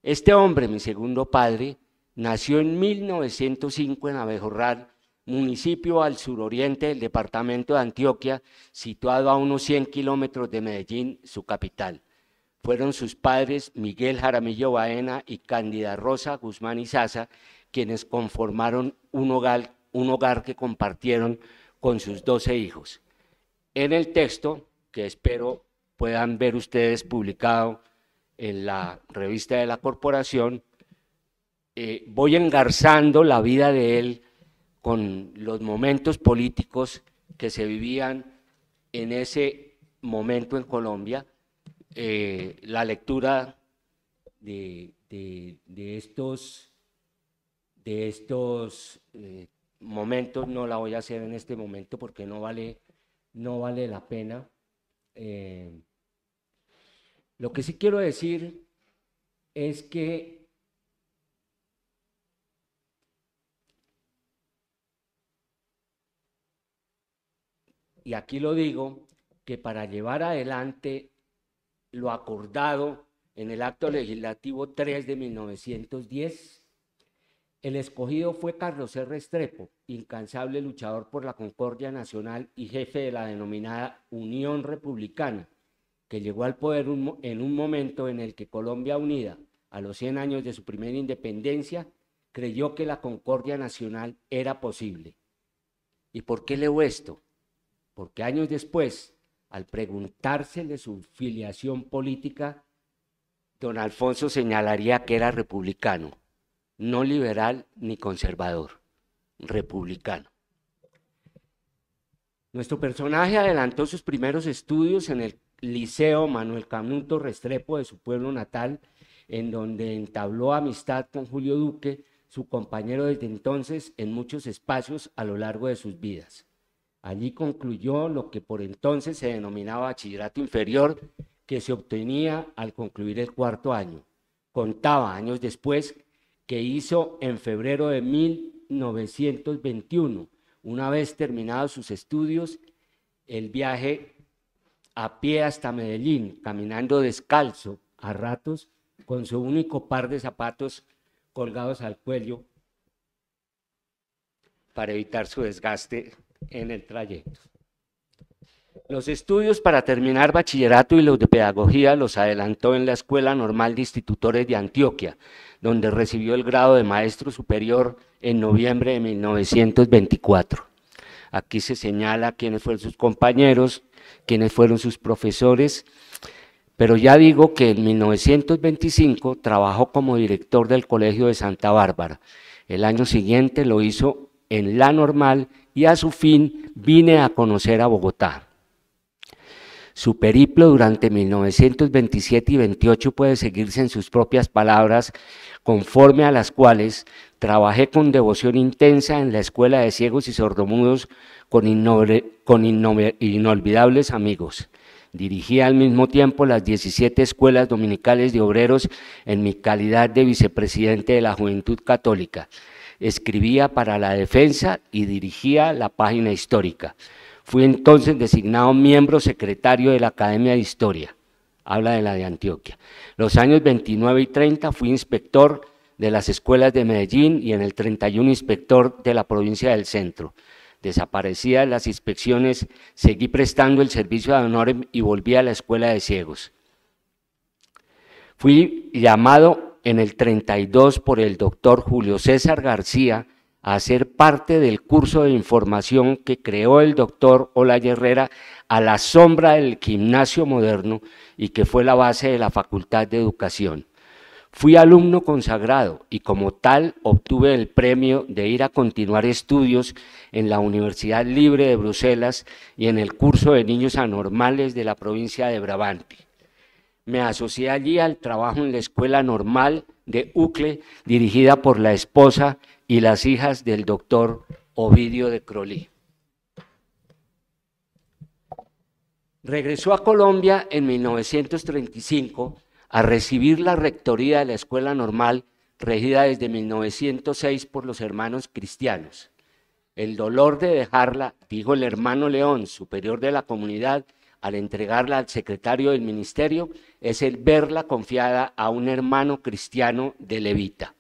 Este hombre, mi segundo padre, nació en 1905 en Abejorral, municipio al suroriente del departamento de Antioquia, situado a unos 100 kilómetros de Medellín, su capital. Fueron sus padres Miguel Jaramillo Baena y Cándida Rosa Guzmán Izaza, quienes conformaron un hogar que compartieron con sus 12 hijos. En el texto, que espero puedan ver ustedes publicado en la revista de la corporación, voy engarzando la vida de él con los momentos políticos que se vivían en ese momento en Colombia. La lectura de estos momentos no la voy a hacer en este momento porque no vale la pena. Lo que sí quiero decir es que y aquí lo digo, que para llevar adelante lo acordado en el Acto Legislativo 3 de 1910, el escogido fue Carlos C. Restrepo, incansable luchador por la concordia nacional y jefe de la denominada Unión Republicana, que llegó al poder en un momento en el que Colombia unida, a los 100 años de su primera independencia, creyó que la concordia nacional era posible. ¿Y por qué leo esto? Porque años después, al preguntársele su filiación política, don Alfonso señalaría que era republicano, no liberal ni conservador, republicano. Nuestro personaje adelantó sus primeros estudios en el Liceo Manuel Canuto Restrepo de su pueblo natal, en donde entabló amistad con Julio Duque, su compañero desde entonces en muchos espacios a lo largo de sus vidas. Allí concluyó lo que por entonces se denominaba bachillerato inferior, que se obtenía al concluir el cuarto año. Contaba años después que hizo en febrero de 1921, una vez terminados sus estudios, el viaje a pie hasta Medellín, caminando descalzo a ratos, con su único par de zapatos colgados al cuello para evitar su desgaste en el trayecto. Los estudios para terminar bachillerato y los de pedagogía los adelantó en la Escuela Normal de Institutores de Antioquia, donde recibió el grado de maestro superior en noviembre de 1924. Aquí se señala quiénes fueron sus compañeros, quiénes fueron sus profesores, pero ya digo que en 1925 trabajó como director del Colegio de Santa Bárbara. El año siguiente lo hizo en la Normal y a su fin vine a conocer a Bogotá. Su periplo durante 1927 y 28 puede seguirse en sus propias palabras, conforme a las cuales trabajé con devoción intensa en la Escuela de Ciegos y Sordomudos con inolvidables amigos. Dirigí al mismo tiempo las 17 escuelas dominicales de obreros en mi calidad de vicepresidente de la Juventud Católica. Escribía para La Defensa y dirigía la página histórica. Fui entonces designado miembro secretario de la Academia de Historia, habla de la de Antioquia. Los años 29 y 30 fui inspector de las escuelas de Medellín y en el 31 inspector de la provincia del Centro. Desaparecida de las inspecciones, seguí prestando el servicio de honor y volví a la escuela de ciegos. Fui llamado en el 32 por el doctor Julio César García a ser parte del curso de información que creó el doctor Olaya Herrera a la sombra del gimnasio moderno y que fue la base de la Facultad de Educación. Fui alumno consagrado y como tal obtuve el premio de ir a continuar estudios en la Universidad Libre de Bruselas y en el curso de niños anormales de la provincia de Brabante. Me asocié allí al trabajo en la Escuela Normal de Uccle, dirigida por la esposa y las hijas del doctor Ovidio de Crolí. Regresó a Colombia en 1935 a recibir la rectoría de la Escuela Normal, regida desde 1906 por los hermanos cristianos. El dolor de dejarla, dijo el hermano León, superior de la comunidad, al entregarla al secretario del ministerio, es el verla confiada a un hermano cristiano de levita.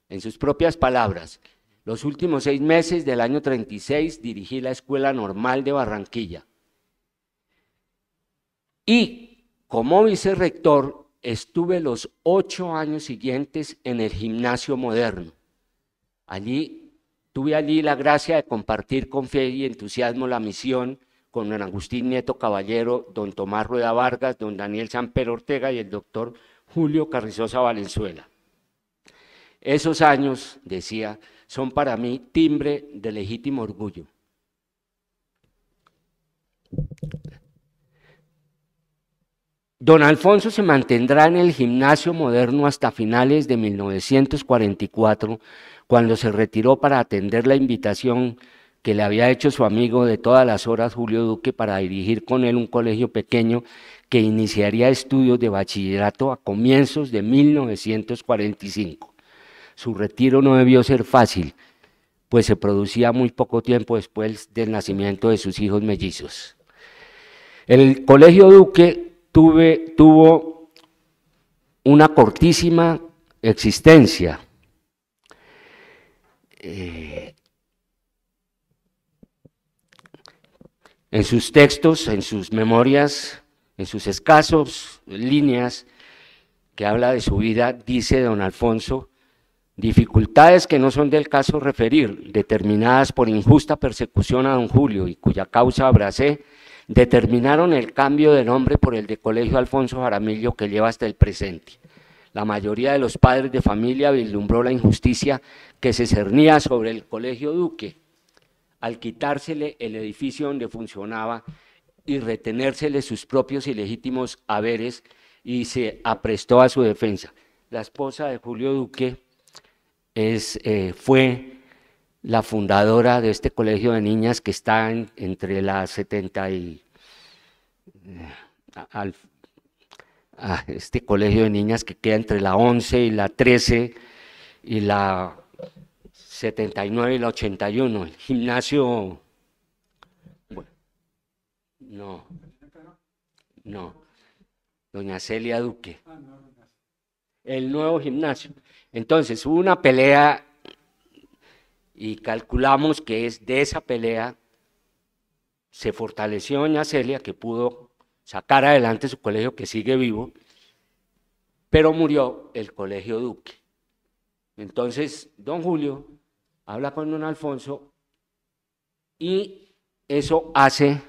En sus propias palabras, los últimos 6 meses del año 36 dirigí la Escuela Normal de Barranquilla. Y como vicerrector estuve los 8 años siguientes en el gimnasio moderno. Tuve allí la gracia de compartir con fe y entusiasmo la misión con don Agustín Nieto Caballero, don Tomás Rueda Vargas, don Daniel Samper Ortega y el doctor Julio Carrizosa Valenzuela. Esos años, decía, son para mí timbre de legítimo orgullo. Don Alfonso se mantendrá en el gimnasio moderno hasta finales de 1944, cuando se retiró para atender la invitación que le había hecho su amigo de todas las horas, Julio Duque, para dirigir con él un colegio pequeño que iniciaría estudios de bachillerato a comienzos de 1945. Su retiro no debió ser fácil, pues se producía muy poco tiempo después del nacimiento de sus hijos mellizos. El colegio Duque tuvo una cortísima existencia. En sus textos, en sus memorias, en sus escasos líneas que habla de su vida, dice don Alfonso: dificultades que no son del caso referir, determinadas por injusta persecución a don Julio y cuya causa abracé, determinaron el cambio de nombre por el de Colegio Alfonso Jaramillo que lleva hasta el presente. La mayoría de los padres de familia vislumbró la injusticia que se cernía sobre el Colegio Duque al quitársele el edificio donde funcionaba y retenérsele sus propios y legítimos haberes, y se aprestó a su defensa. La esposa de Julio Duque fue la fundadora de este colegio de niñas que está entre la 70 y... este colegio de niñas que queda entre la 11 y la 13 y la 79 y la 81, el gimnasio, bueno, no, doña Celia Duque, el nuevo gimnasio. Entonces hubo una pelea y calculamos que es de esa pelea se fortaleció doña Celia, que pudo sacar adelante su colegio, que sigue vivo, pero murió el colegio Duque. Entonces don Julio habla con don Alfonso y eso hace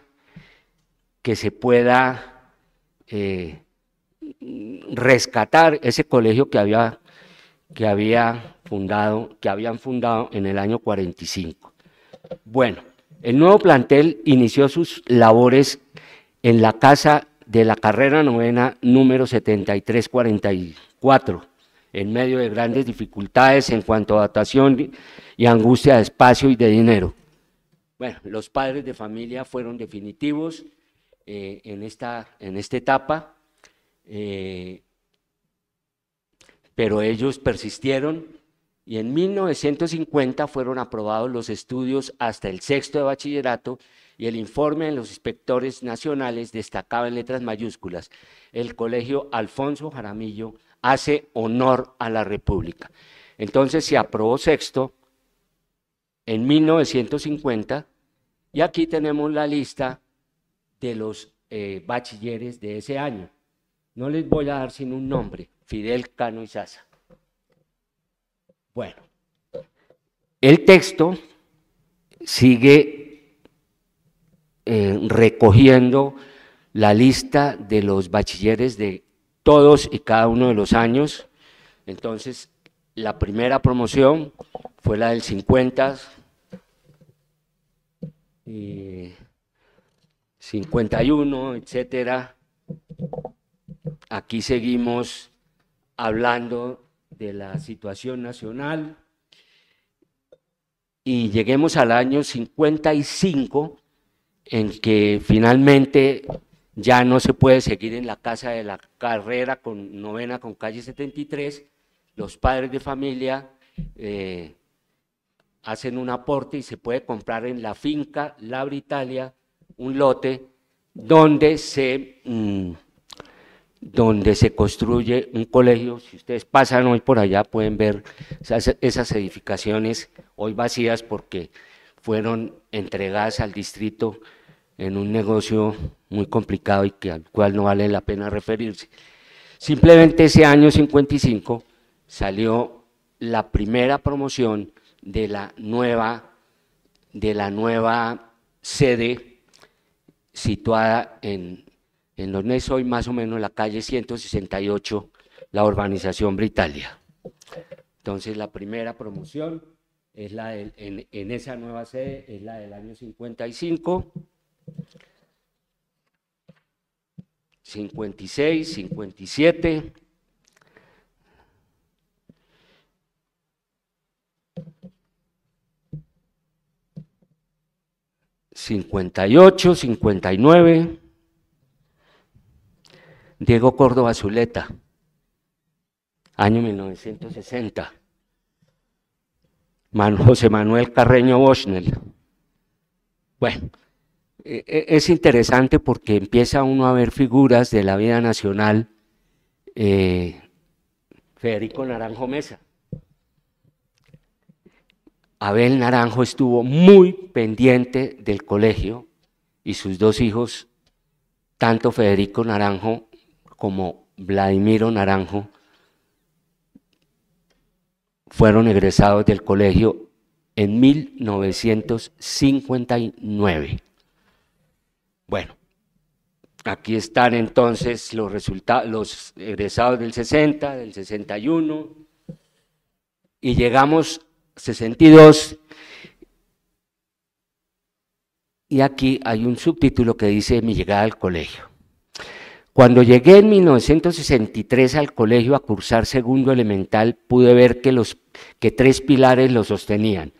que se pueda rescatar ese colegio que habían fundado en el año 45. Bueno, el nuevo plantel inició sus labores en la casa de la carrera novena número 7344, en medio de grandes dificultades en cuanto a adaptación y angustia de espacio y de dinero. Bueno, los padres de familia fueron definitivos en esta etapa, pero ellos persistieron y en 1950 fueron aprobados los estudios hasta el 6º de bachillerato y el informe de los inspectores nacionales destacaba en letras mayúsculas: el colegio Alfonso Jaramillo hace honor a la República. Entonces se aprobó 6º en 1950 Y aquí tenemos la lista de los bachilleres de ese año. No les voy a dar sin un nombre: Fidel, Cano y Sasa. Bueno, el texto sigue recogiendo la lista de los bachilleres de todos y cada uno de los años. Entonces, la primera promoción fue la del 50, 51, etcétera. Aquí seguimos hablando de la situación nacional y lleguemos al año 55, en que finalmente ya no se puede seguir en la Casa de la Carrera con novena con calle 73. Los padres de familia hacen un aporte y se puede comprar en la finca La Britalia un lote donde se construye un colegio. Si ustedes pasan hoy por allá pueden ver esas edificaciones hoy vacías porque fueron entregadas al distrito en un negocio muy complicado y al cual no vale la pena referirse. Simplemente ese año 55 salió la primera promoción de la nueva sede situada en donde es hoy más o menos la calle 168, la urbanización Britalia. Entonces la primera promoción es la en esa nueva sede, es la del año 55, 56, 57, ...58, 59... Diego Córdoba Zuleta, año 1960. José Manuel Carreño Bosnell. Bueno, es interesante porque empieza uno a ver figuras de la vida nacional. Federico Naranjo Mesa. Abel Naranjo estuvo muy pendiente del colegio y sus dos hijos, tanto Federico Naranjo como Vladimiro Naranjo, fueron egresados del colegio en 1959. Bueno, aquí están entonces los resultados, los egresados del 60, del 61, y llegamos 62, y aquí hay un subtítulo que dice mi llegada al colegio. Cuando llegué en 1963 al colegio a cursar segundo elemental, pude ver que tres pilares lo sostenían: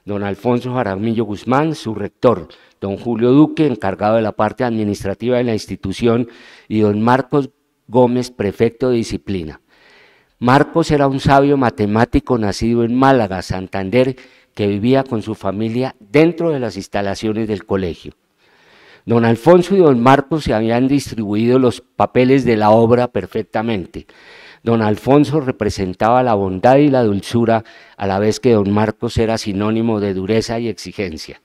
don Alfonso Jaramillo Guzmán, su rector; don Julio Duque, encargado de la parte administrativa de la institución; y don Marcos Gómez, prefecto de disciplina. Marcos era un sabio matemático nacido en Málaga, Santander, que vivía con su familia dentro de las instalaciones del colegio. Don Alfonso y don Marcos se habían distribuido los papeles de la obra perfectamente. Don Alfonso representaba la bondad y la dulzura, a la vez que don Marcos era sinónimo de dureza y exigencia.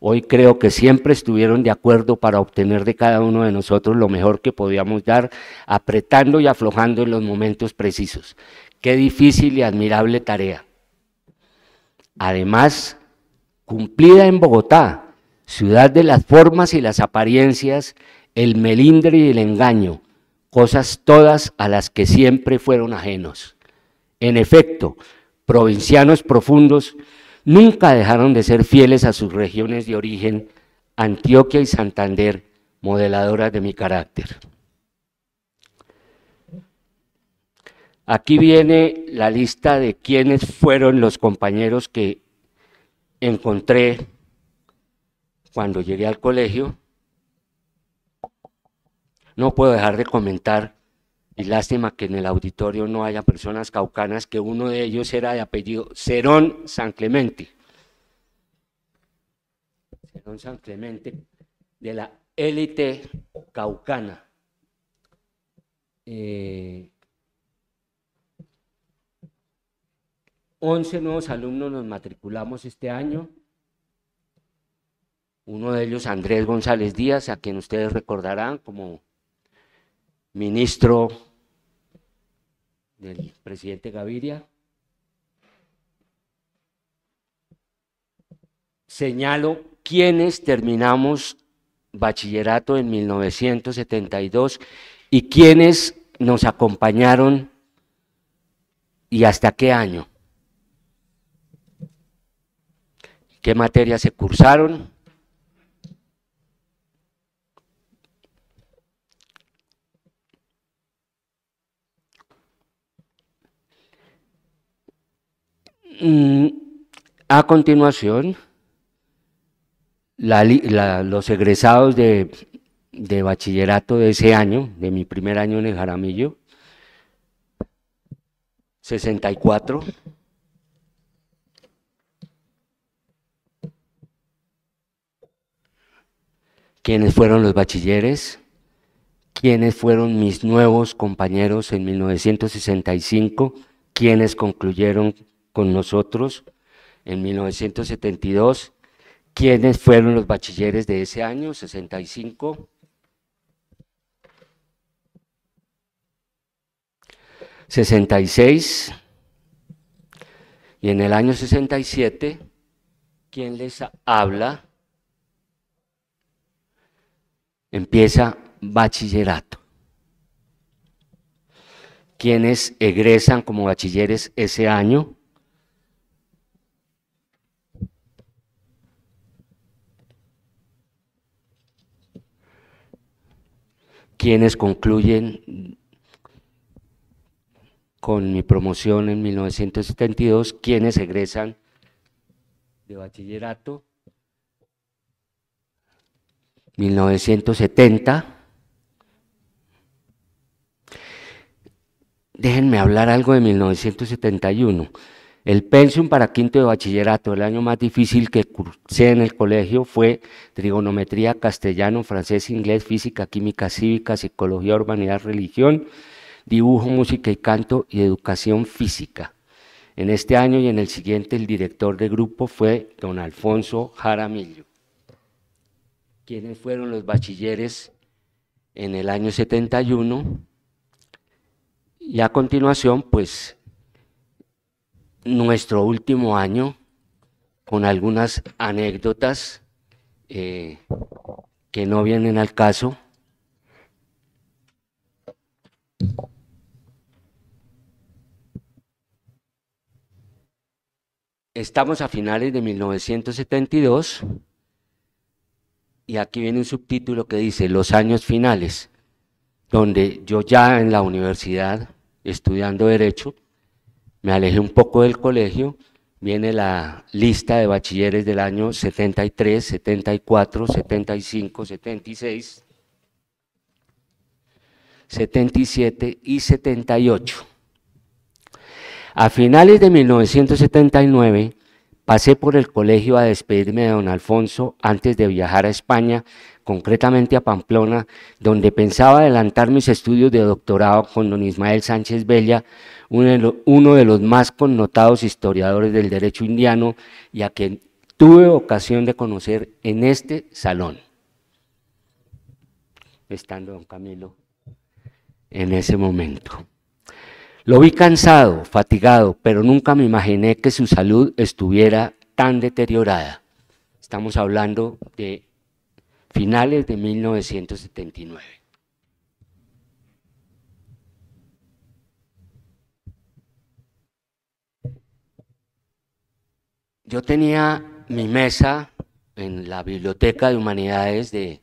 Hoy creo que siempre estuvieron de acuerdo para obtener de cada uno de nosotros lo mejor que podíamos dar, apretando y aflojando en los momentos precisos. Qué difícil y admirable tarea. Además, cumplida en Bogotá, ciudad de las formas y las apariencias, el melindre y el engaño, cosas todas a las que siempre fueron ajenos. En efecto, provincianos profundos, nunca dejaron de ser fieles a sus regiones de origen, Antioquia y Santander, modeladoras de mi carácter. Aquí viene la lista de quiénes fueron los compañeros que encontré cuando llegué al colegio. No puedo dejar de comentar, y lástima que en el auditorio no haya personas caucanas, que uno de ellos era de apellido Cerón San Clemente. Cerón San Clemente, de la élite caucana. 11 nuevos alumnos nos matriculamos este año. Uno de ellos, Andrés González Díaz, a quien ustedes recordarán como ministro del presidente Gaviria. Señalo quienes terminamos bachillerato en 1972 y quienes nos acompañaron y hasta qué año. ¿Qué materias se cursaron? A continuación, los egresados de bachillerato de ese año, de mi primer año en el Jaramillo, 64. ¿Quiénes fueron los bachilleres? ¿Quiénes fueron mis nuevos compañeros en 1965? ¿Quiénes concluyeron con nosotros en 1972? ¿Quiénes fueron los bachilleres de ese año, 65? 66. Y en el año 67, ¿quién les habla? Empieza bachillerato. ¿Quiénes egresan como bachilleres ese año? ¿Quiénes concluyen con mi promoción en 1972? ¿Quiénes egresan de bachillerato? 1970. Déjenme hablar algo de 1971. El pensum para quinto de bachillerato, el año más difícil que cursé en el colegio, fue trigonometría, castellano, francés, inglés, física, química, cívica, psicología, urbanidad, religión, dibujo, música y canto y educación física. En este año y en el siguiente el director de grupo fue don Alfonso Jaramillo. ¿Quiénes fueron los bachilleres en el año 71? Y a continuación, pues, nuestro último año, con algunas anécdotas que no vienen al caso. Estamos a finales de 1972 y aquí viene un subtítulo que dice Los años finales, donde yo ya en la universidad, estudiando Derecho, me alejé un poco del colegio, viene la lista de bachilleres del año 73, 74, 75, 76, 77 y 78. A finales de 1979 pasé por el colegio a despedirme de don Alfonso antes de viajar a España, concretamente a Pamplona, donde pensaba adelantar mis estudios de doctorado con don Ismael Sánchez Bella, uno de los más connotados historiadores del derecho indiano y a quien tuve ocasión de conocer en este salón, estando don Camilo en ese momento. Lo vi cansado, fatigado, pero nunca me imaginé que su salud estuviera tan deteriorada. Estamos hablando de finales de 1979. Yo tenía mi mesa en la Biblioteca de Humanidades de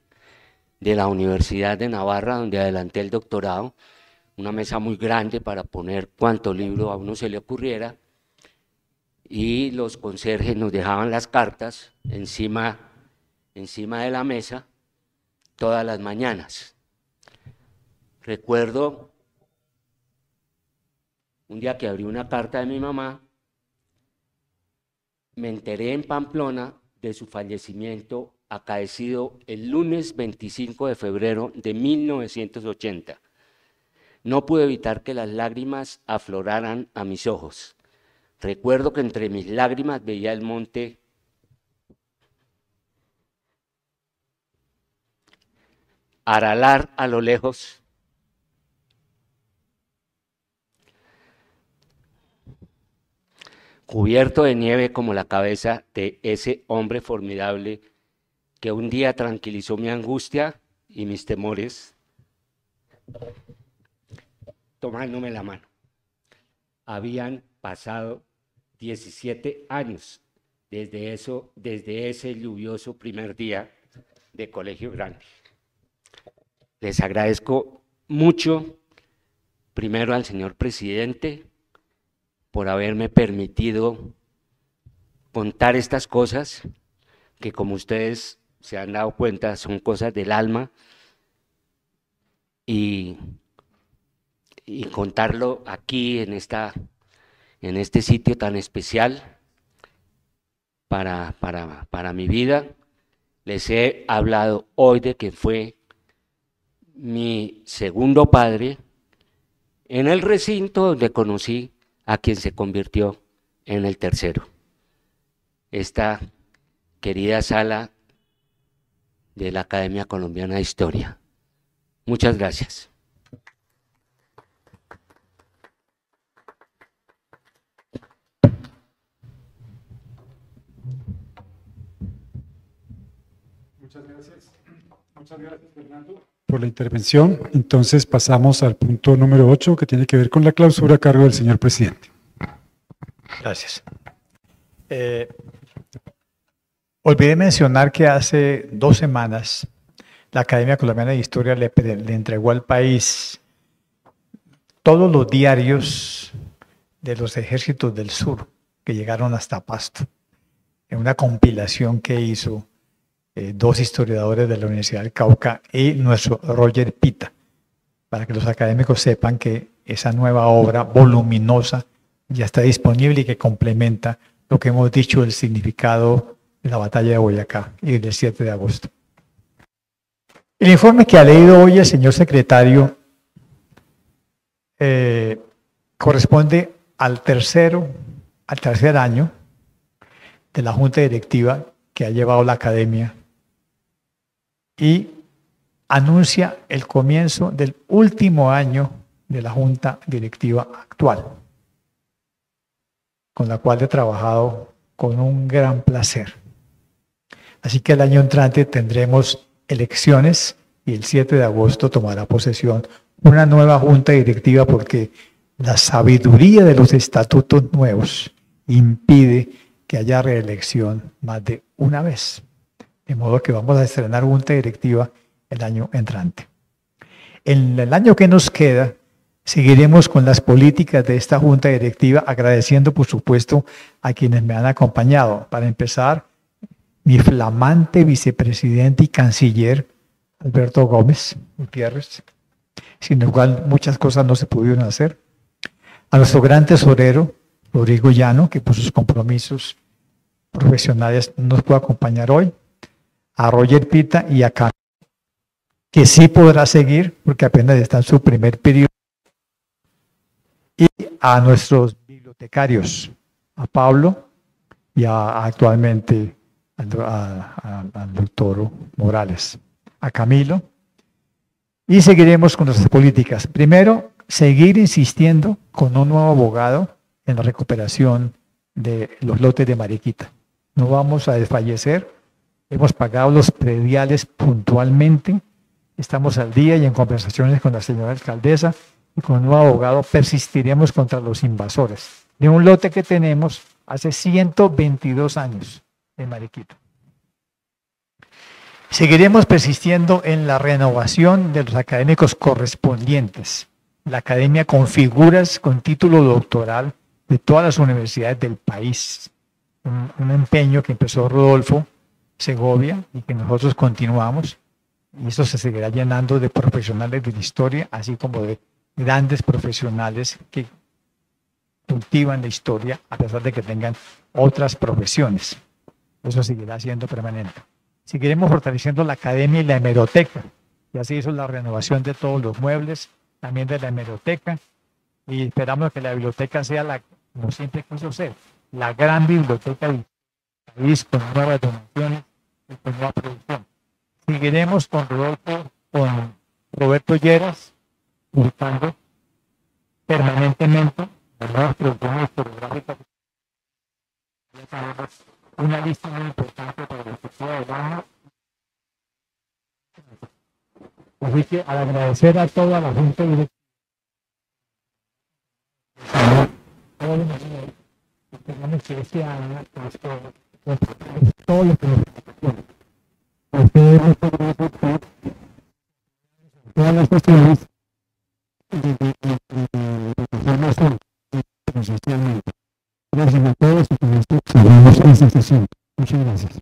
la Universidad de Navarra, donde adelanté el doctorado, una mesa muy grande para poner cuanto libro a uno se le ocurriera, y los conserjes nos dejaban las cartas encima de la mesa todas las mañanas. Recuerdo un día que abrí una carta de mi mamá, me enteré en Pamplona de su fallecimiento acaecido el lunes 25 de febrero de 1980. No pude evitar que las lágrimas afloraran a mis ojos. Recuerdo que entre mis lágrimas veía el monte Aralar a lo lejos. Cubierto de nieve como la cabeza de ese hombre formidable que un día tranquilizó mi angustia y mis temores, tomándome la mano. Habían pasado 17 años desde ese lluvioso primer día de Colegio Grande. Les agradezco mucho, primero al señor presidente, por haberme permitido contar estas cosas, que como ustedes se han dado cuenta son cosas del alma, y contarlo aquí en este sitio tan especial para mi vida. Les he hablado hoy de que fue mi segundo padre en el recinto donde conocí a quien se convirtió en el tercero. Esta querida sala de la Academia Colombiana de Historia. Muchas gracias. Muchas gracias, Fernando, por la intervención. Entonces pasamos al punto número 8, que tiene que ver con la clausura a cargo del señor presidente. Gracias. Olvidé mencionar que hace 2 semanas la Academia Colombiana de Historia le entregó al país todos los diarios de los ejércitos del sur que llegaron hasta Pasto, en una compilación que hizo 2 historiadores de la Universidad del Cauca y nuestro Roger Pita, para que los académicos sepan que esa nueva obra voluminosa ya está disponible y que complementa lo que hemos dicho del significado de la batalla de Boyacá y del 7 de agosto. El informe que ha leído hoy el señor secretario corresponde al tercer año de la Junta Directiva que ha llevado la Academia y anuncia el comienzo del último año de la Junta Directiva actual, con la cual he trabajado con un gran placer. Así que el año entrante tendremos elecciones y el 7 de agosto tomará posesión una nueva Junta Directiva, porque la sabiduría de los estatutos nuevos impide que haya reelección más de una vez. De modo que vamos a estrenar Junta Directiva el año entrante. En el año que nos queda, seguiremos con las políticas de esta Junta Directiva, agradeciendo, por supuesto, a quienes me han acompañado. Para empezar, mi flamante vicepresidente y canciller, Alberto Gómez Gutiérrez, sin el cual muchas cosas no se pudieron hacer. A nuestro gran tesorero, Rodrigo Llano, que por sus compromisos profesionales no nos puede acompañar hoy. A Roger Pita y a Camilo, que sí podrá seguir porque apenas está en su primer periodo. Y a nuestros bibliotecarios, a Pablo y actualmente al doctor Morales, a Camilo. Y seguiremos con nuestras políticas. Primero, seguir insistiendo con un nuevo abogado en la recuperación de los lotes de Mariquita. No vamos a desfallecer. Hemos pagado los prediales puntualmente. Estamos al día y en conversaciones con la señora alcaldesa y con un nuevo abogado persistiremos contra los invasores de un lote que tenemos hace 122 años en Mariquita. Seguiremos persistiendo en la renovación de los académicos correspondientes. La academia con figuras con título doctoral de todas las universidades del país. Un empeño que empezó Rodolfo Segovia y que nosotros continuamos. Y eso se seguirá llenando de profesionales de la historia, así como de grandes profesionales que cultivan la historia a pesar de que tengan otras profesiones. Eso seguirá siendo permanente. Seguiremos fortaleciendo la academia y la hemeroteca. Ya se hizo la renovación de todos los muebles, también de la hemeroteca, y esperamos que la biblioteca sea como siempre quiso ser, la gran biblioteca del país, con nuevas donaciones y con nueva producción. Seguiremos con Rodolfo con Roberto Lleras, publicando permanentemente las nuevas producciones historiográficas. Una lista muy importante para la cultura del año. Así que al agradecer a toda la gente directiva, esperamos que este año todo lo que nos ustedes todas las cuestiones de información socialmente. Gracias a todos y con esto cerramos esta sesión. Muchas gracias.